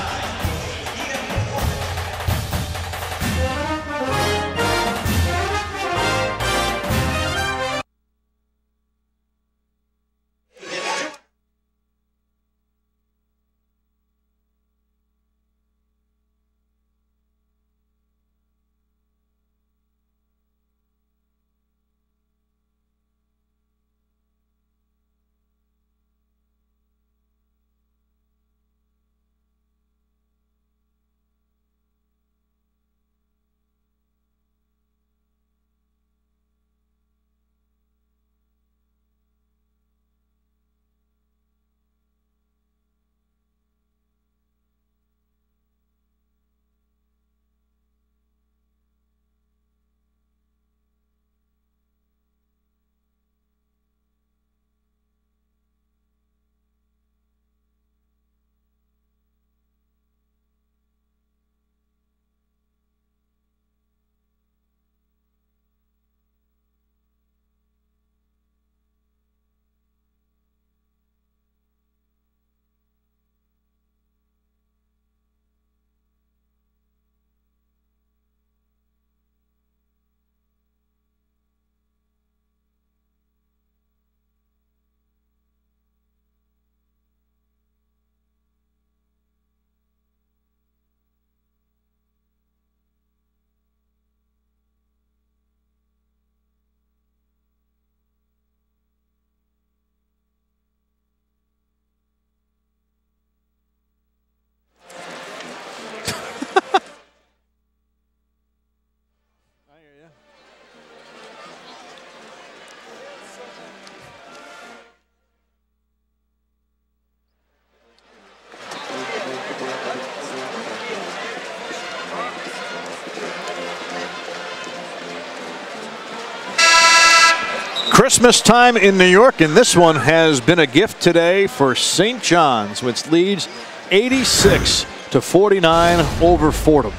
S3: Christmas time in New York, and this one has been a gift today for St. John's, which leads 86-49 over Fordham.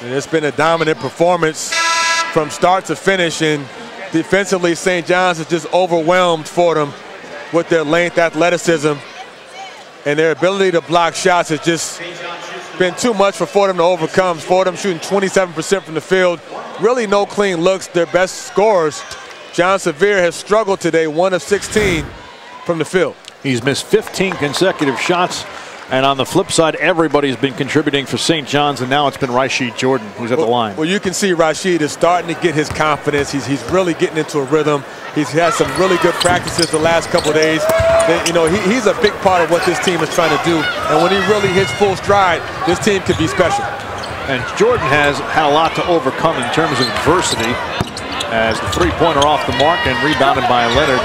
S1: And it's been a dominant performance from start to finish, and defensively St. John's has just overwhelmed Fordham with their length, athleticism, and their ability to block shots has just been too much for Fordham to overcome. Fordham shooting 27% from the field, really no clean looks. Their best scorers, John Sevier, has struggled today, 1 of 16 from the field.
S3: He's missed 15 consecutive shots. And on the flip side, everybody's been contributing for St. John's, and now it's been Rashid Jordan who's at the line.
S1: Well, you can see Rashid is starting to get his confidence. He's really getting into a rhythm. He's had some really good practices the last couple of days. You know, he's a big part of what this team is trying to do. And when he really hits full stride, this team could be special.
S3: And Jordan has had a lot to overcome in terms of adversity, as the three-pointer off the mark and rebounded by Leonard.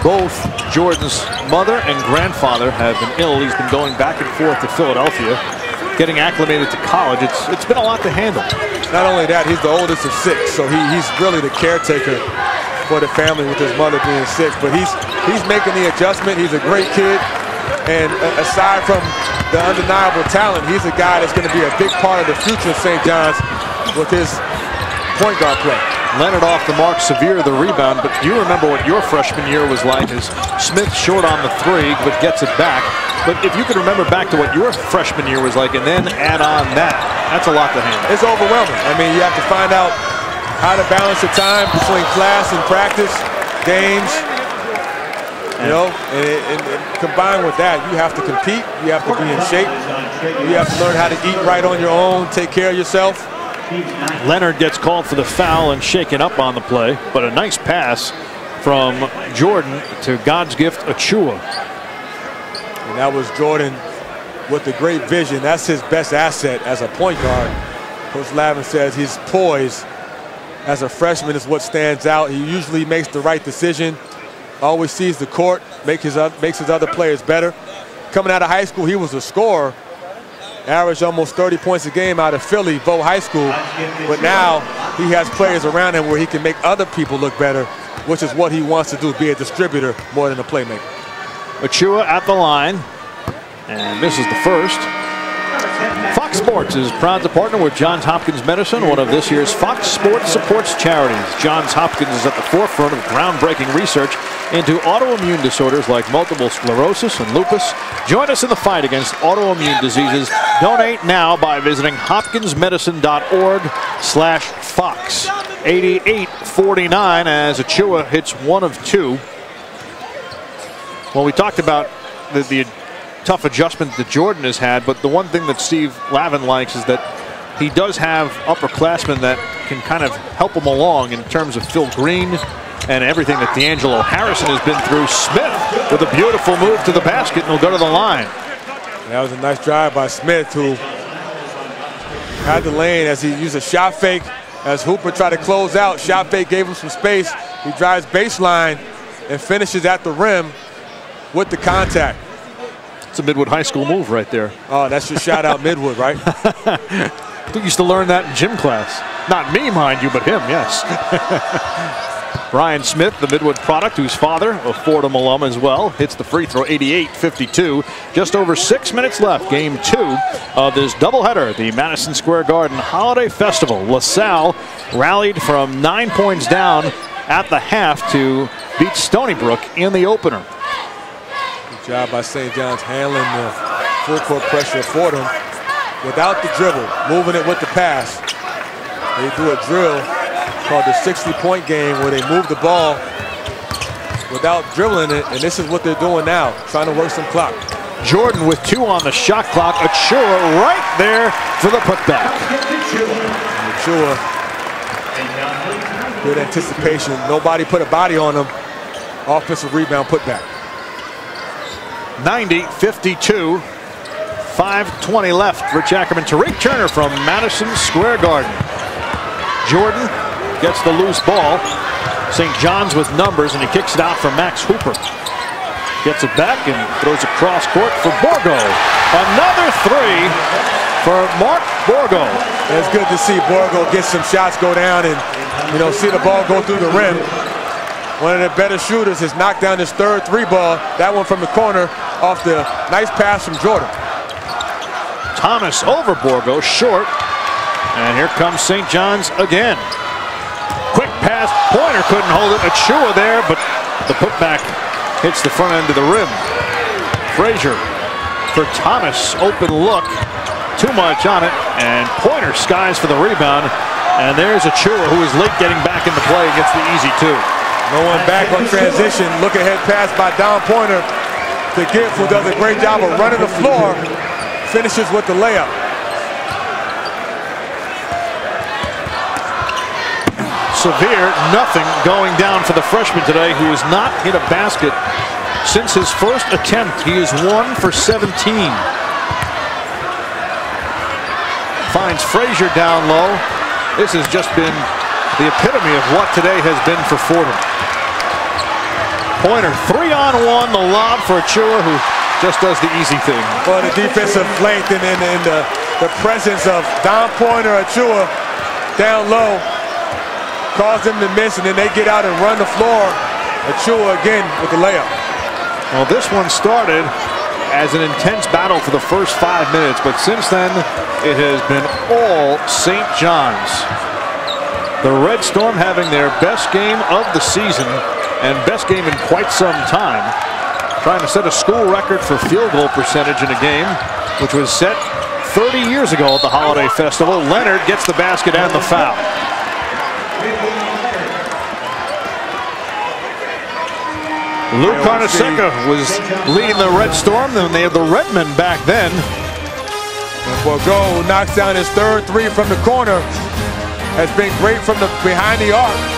S3: Both Jordan's mother and grandfather have been ill. He's been going back and forth to Philadelphia, getting acclimated to college. It's been a lot to handle.
S1: Not only that, he's the oldest of 6, so he's really the caretaker for the family with his mother being sick. But he's making the adjustment. He's a great kid, and aside from the undeniable talent, he's a guy that's going to be a big part of the future of St. John's with his point guard play.
S3: Leonard off the mark, Sevier the rebound, but you remember what your freshman year was like as Smith short on the 3, but gets it back. But if you could remember back to what your freshman year was like and then add on that, that's a lot to handle.
S1: It's overwhelming. I mean, you have to find out how to balance the time between class and practice, games, you know, and combined with that, you have to compete, you have to be in shape, you have to learn how to eat right on your own, take care of yourself.
S3: Leonard gets called for the foul and shaken up on the play, but a nice pass from Jordan to God's gift Achua.
S1: And that was Jordan with the great vision. That's his best asset as a point guard. Coach Lavin says his poise as a freshman is what stands out. He usually makes the right decision, always sees the court, makes his other players better. Coming out of high school, he was a scorer. Averaged almost 30 points a game out of Philly, Bow High School. But now he has players around him where he can make other people look better, which is what he wants to do, be a distributor more than a playmaker.
S3: Achua at the line, and this is the first. Fox Sports is proud to partner with Johns Hopkins Medicine, one of this year's Fox Sports Supports charities. Johns Hopkins is at the forefront of groundbreaking research into autoimmune disorders like multiple sclerosis and lupus. Join us in the fight against autoimmune diseases. Donate now by visiting hopkinsmedicine.org/Fox. 88-49 as Achua hits 1 of 2. Well, we talked about the tough adjustment that Jordan has had, but the one thing that Steve Lavin likes is that he does have upperclassmen that can kind of help him along in terms of Phil Green and everything that D'Angelo Harrison has been through. Smith with a beautiful move to the basket, and will go to the line.
S1: That was a nice drive by Smith, who had the lane as he used a shot fake. As Hooper tried to close out, shot fake gave him some space. He drives baseline and finishes at the rim with the contact.
S3: It's a Midwood High School move right there.
S1: Oh, that's your shout out Midwood, right?
S3: We used to learn that in gym class. Not me, mind you, but him, yes. Brian Smith, the Midwood product, whose father, a Fordham alum as well, hits the free throw. 88-52. Just over 6 minutes left. Game 2 of this doubleheader, the Madison Square Garden Holiday Festival. LaSalle rallied from 9 points down at the half to beat Stony Brook in the opener.
S1: Good job by St. John's handling the full court pressure of Fordham without the dribble, moving it with the pass. They do a drill called the 60-point game where they move the ball without dribbling it, and this is what they're doing now, trying to work some clock.
S3: Jordan with 2 on the shot clock. Achua right there for the putback.
S1: Achua, good anticipation. Nobody put a body on him. Offensive rebound putback.
S3: 90-52. 5:20 left. Rich Ackerman. Tariq Turner from Madison Square Garden. Jordan gets the loose ball. St. John's with numbers, and he kicks it out for Max Hooper. Gets it back and throws across court for Borgo. Another 3 for Mark Borgo.
S1: It's good to see Borgo get some shots go down and, you know, see the ball go through the rim. one of the better shooters, has knocked down his third 3-ball. That one from the corner off the nice pass from Jordan.
S3: Thomas over Borgo, short. And here comes St. John's again. Quick pass, Pointer couldn't hold it. Achua there, but the putback hits the front end of the rim. Frazier for Thomas, open look. Too much on it, and Pointer skies for the rebound. And there's Achua, who is late getting back into play, gets the easy 2.
S1: No one back on transition. Look ahead pass by Don Pointer to Gibbs, who does a great job of running the floor. Finishes with the layup.
S3: Severe, nothing going down for the freshman today, who has not hit a basket since his first attempt. He is 1 for 17. Finds Frazier down low. This has just been the epitome of what today has been for Fordham. Pointer, 3-on-1, the lob for Achua, who just does the easy thing.
S1: Well, the defensive length and the presence of Don Pointer, Achua down low cause them to miss, and then they get out and run the floor. Achua again with the layup.
S3: Well, this one started as an intense battle for the first 5 minutes, but since then it has been all St. John's. The Red Storm having their best game of the season and best game in quite some time, trying to set a school record for field goal percentage in a game which was set 30 years ago at the Holiday Festival. Leonard gets the basket and the foul. Luke Carnesecca was leading the Red Storm, and they had the Redmen back then.
S1: Borgo knocks down his third 3 from the corner. Has been great from the behind the arc.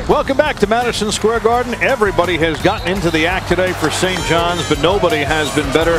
S3: Welcome back to Madison Square Garden. Everybody has gotten into the act today for St. John's, but nobody has been better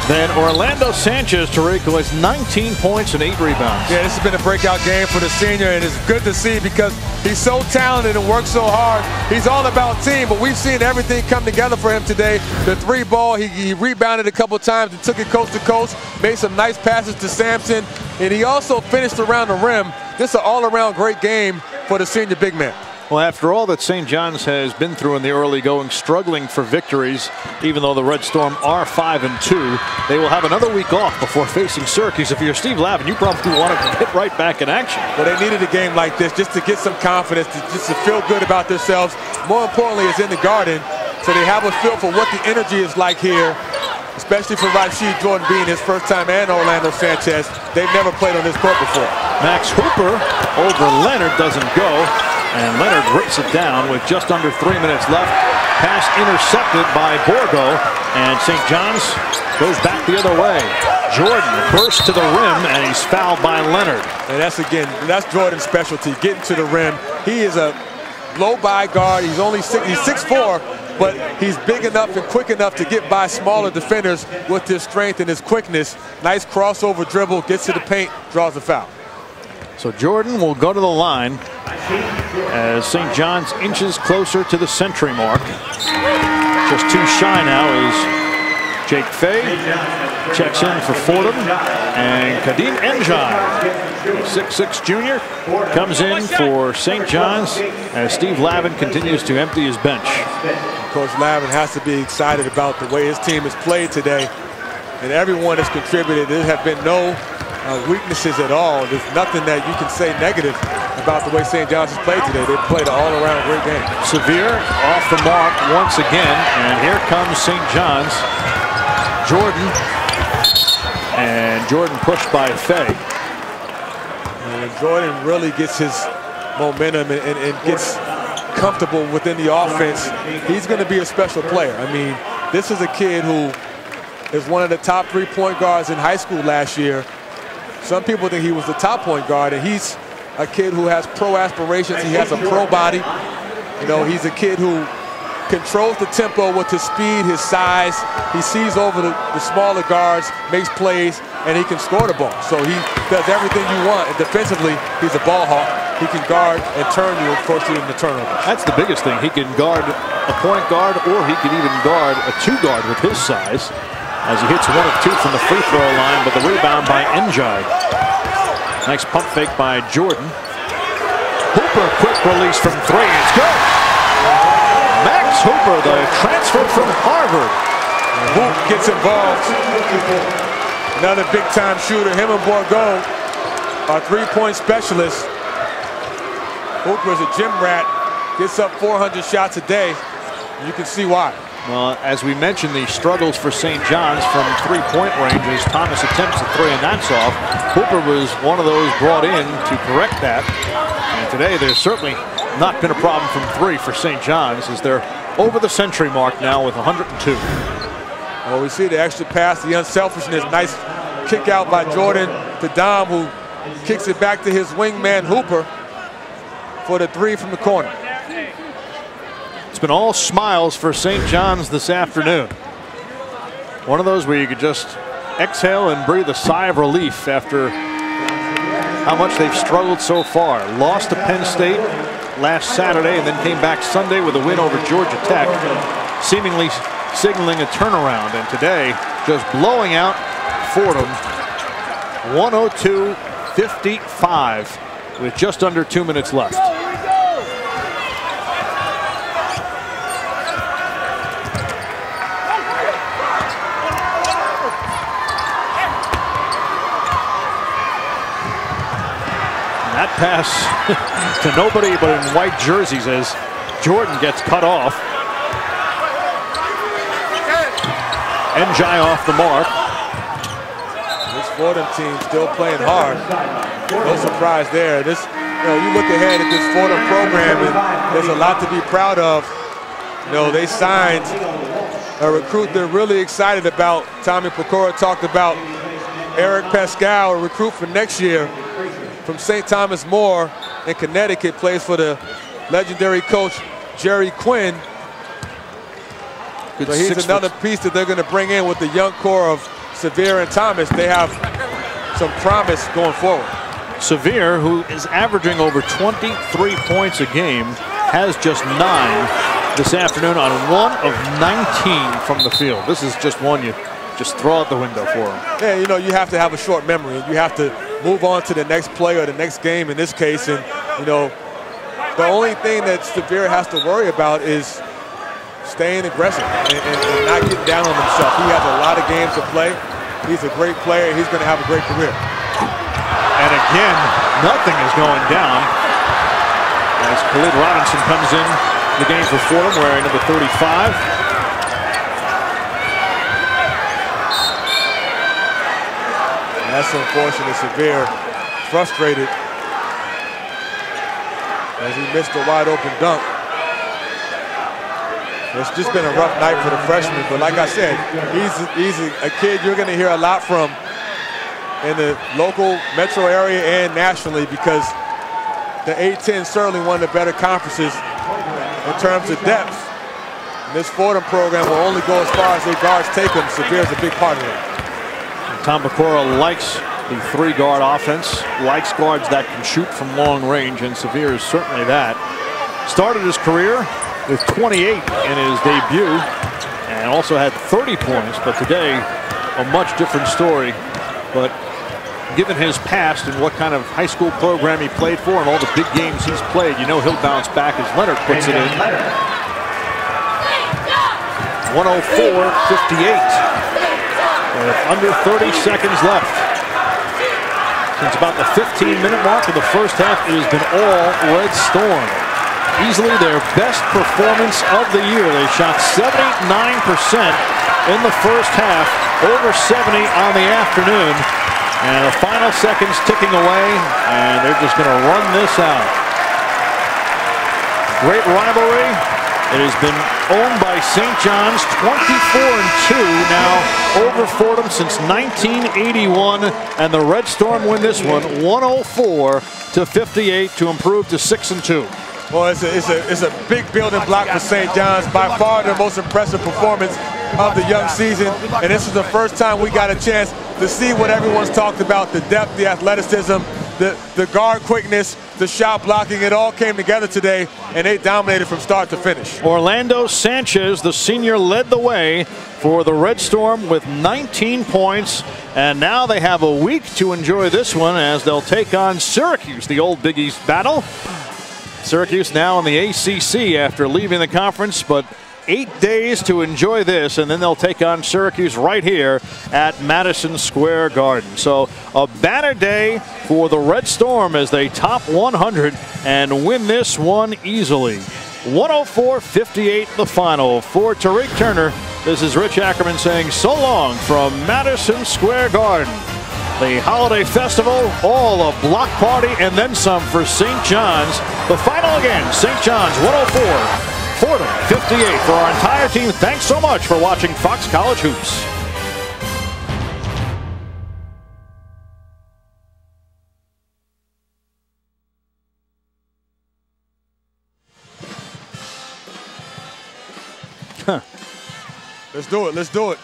S3: than Orlando Sanchez. Tarico has 19 points and 8 rebounds.
S1: Yeah, this has been a breakout game for the senior, and it's good to see because he's so talented and works so hard. He's all about team, but we've seen everything come together for him today. The 3-ball, he rebounded a couple times and took it coast to coast, made some nice passes to Sampson, and he also finished around the rim. This is an all-around great game for the senior big man.
S3: Well, after all that St. John's has been through in the early going, struggling for victories, even though the Red Storm are 5-2, they will have another week off before facing Syracuse. If you're Steve Lavin, you probably want to get right back in action.
S1: Well, they needed a game like this just to get some confidence, just to feel good about themselves. More importantly, it's in the Garden, so they have a feel for what the energy is like here. especially for Rashid Jordan being his first time and Orlando Sanchez. They've never played on this court before.
S3: Max Hooper over Leonard doesn't go, and Leonard rips it down with just under 3 minutes left. Pass intercepted by Borgo, and St. John's goes back the other way. Jordan bursts to the rim, and he's fouled by Leonard.
S1: And that's Jordan's specialty, getting to the rim. He is a blow-by guard. He's 6'4", but he's big enough and quick enough to get by smaller defenders with his strength and his quickness. Nice crossover dribble, gets to the paint, draws the foul.
S3: So Jordan will go to the line as St. John's inches closer to the century mark. Just too shy now is Jake Fay. Checks in for Fordham, and Kadim Njai, 6'6" junior, comes in for St. John's as Steve Lavin continues to empty his bench.
S1: Coach Lavin has to be excited about the way his team has played today, and everyone has contributed. There have been no weaknesses at all. There's nothing that you can say negative about the way St. John's has played today. They've played an all-around great game.
S3: Sevier off the mark once again, and here comes St. John's. Jordan pushed by Fay.
S1: And Jordan really gets his momentum and gets comfortable within the offense. He's going to be a special player. I mean, this is a kid who is one of the top 3 point guards in high school last year. Some people think he was the top point guard, and he's a kid who has pro aspirations. He has a pro body. You know, he's a kid who controls the tempo with his speed, his size. He sees over the smaller guards, makes plays, and he can score the ball. So he does everything you want. And defensively, he's a ball hawk. He can guard and turn you and force you into turnovers.
S3: That's the biggest thing. He can guard a point guard, or he can even guard a 2 guard with his size, as he hits 1 of 2 from the free throw line, but the rebound by Njai. Nice pump fake by Jordan. Hooper, quick release from 3. It's good. Max Hooper, the transfer from Harvard.
S1: Hoop gets involved. Another big-time shooter. Him and Borgo are 3-point specialists. Hooper's a gym rat. Gets up 400 shots a day. You can see why.
S3: Well, as we mentioned, the struggles for St. John's from 3-point range as Thomas attempts a 3 and that's off. Hooper was one of those brought in to correct that. And today there's certainly not been a problem from 3 for St. John's as they're over the century mark now with 102.
S1: Well, we see the extra pass, the unselfishness. Nice kick out by Jordan to Dom, who kicks it back to his wingman Hooper for the 3 from the corner.
S3: It's been all smiles for St. John's this afternoon. One of those where you could just exhale and breathe a sigh of relief after how much they've struggled so far. Lost to Penn State last Saturday and then came back Sunday with a win over Georgia Tech, seemingly signaling a turnaround. And today, just blowing out Fordham 102-55 with just under 2 minutes left. That pass to nobody but in white jerseys as Jordan gets cut off. Njai off the mark.
S1: This Fordham team still playing hard. No surprise there. You look ahead at this Fordham program, and there's a lot to be proud of. They signed a recruit they're really excited about. Tommy Pecora talked about Eric Pascal, a recruit for next year from St. Thomas More in Connecticut, plays for the legendary coach Jerry Quinn. So he's another piece that they're going to bring in with the young core of Sevier and Thomas. They have some promise going forward.
S3: Sevier, who is averaging over 23 points a game, has just 9 this afternoon on 1 of 19 from the field. This is just one you just throw out the window for him.
S1: Yeah, you have to have a short memory. You have to move on to the next play or the next game in this case. And, the only thing that Sevier has to worry about is staying aggressive and not getting down on himself. He has a lot of games to play. He's a great player. He's going to have a great career.
S3: And again, nothing is going down as Khalid Robinson comes in the game for Fordham wearing number 35.
S1: That's unfortunate. Severe, frustrated as he missed a wide open dunk. It's just been a rough night for the freshman, but like I said, he's a kid you're going to hear a lot from in the local metro area and nationally, because the A-10 is certainly one of the better conferences in terms of depth. And this Fordham program will only go as far as their guards take them. Severe is a big part of it.
S3: Tom Bakura likes the three-guard offense, likes guards that can shoot from long range, and Severe is certainly that. Started his career with 28 in his debut and also had 30 points, but today a much different story. But given his past and what kind of high school program he played for and all the big games he's played, you know he'll bounce back as Leonard puts it in. 104-58 with under 30 seconds left. Since about the 15-minute mark of the first half, it has been all Red Storm. Easily their best performance of the year. They shot 79% in the first half, over 70 on the afternoon. And the final seconds ticking away, and they're just going to run this out. Great rivalry. It has been owned by St. John's, 24-2 now over Fordham since 1981, and the Red Storm win this one 104-58 to improve to 6-2.
S1: Well, it's a big building block for St. John's. By far their most impressive performance of the young season. And this is the first time we got a chance to see what everyone's talked about, the depth, the athleticism, the guard quickness, the shot blocking. It all came together today, and they dominated from start to finish.
S3: Orlando Sanchez, the senior, led the way for the Red Storm with 19 points. And now they have a week to enjoy this one as they'll take on Syracuse, the old Big East battle. Syracuse now in the ACC after leaving the conference, but 8 days to enjoy this, and then they'll take on Syracuse right here at Madison Square Garden. So a banner day for the Red Storm as they top 100 and win this one easily. 104-58 the final. For Tariq Turner, this is Rich Ackerman saying so long from Madison Square Garden. The holiday festival, all a block party and then some for St. John's. The final again, St. John's 104. Fordham 58. For our entire team, thanks so much for watching Fox College Hoops.
S1: Let's do it. Let's do it.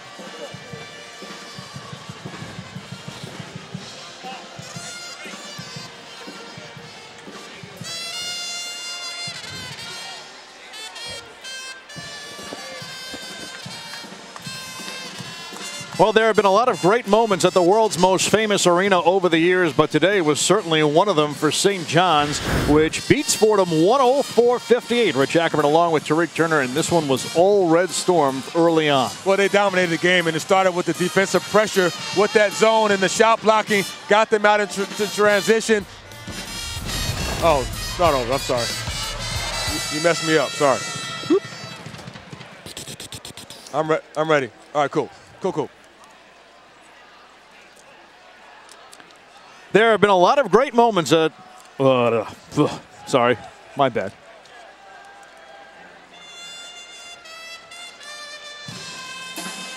S3: Well, there have been a lot of great moments at the world's most famous arena over the years, but today was certainly one of them for St. John's, which beats Fordham 104-58. Rich Ackerman along with Tariq Turner, and this one was all Red Storm early on.
S1: Well, they dominated the game, and it started with the defensive pressure with that zone and the shot blocking, got them out into transition. Oh, no, I'm sorry. You messed me up, sorry. I'm ready. All right, cool.
S3: There have been a lot of great moments at... sorry, my bad.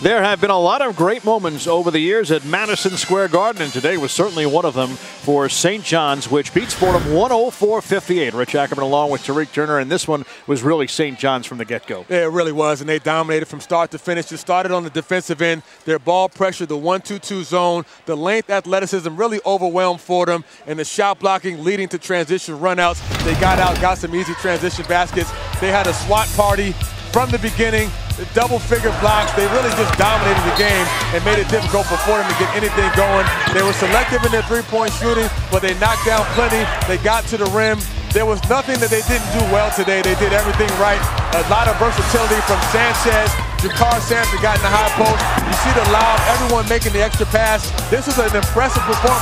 S3: There have been a lot of great moments over the years at Madison Square Garden, and today was certainly one of them for St. John's, which beats Fordham 104-58. Rich Ackerman along with Tariq Turner, and this one was really St. John's from the get-go.
S1: Yeah, it really was, and they dominated from start to finish. It started on the defensive end. Their ball pressure, the 1-2-2 zone, the length, athleticism really overwhelmed Fordham, and the shot blocking leading to transition runouts. They got out, got some easy transition baskets. They had a SWAT party from the beginning. The double-figure blocks, they really just dominated the game and made it difficult for Fordham to get anything going. They were selective in their three-point shooting, but they knocked down plenty. They got to the rim. There was nothing that they didn't do well today. They did everything right. A lot of versatility from Sanchez. Jakar Sampson got in the high post. You see the lob, everyone making the extra pass. This was an impressive performance.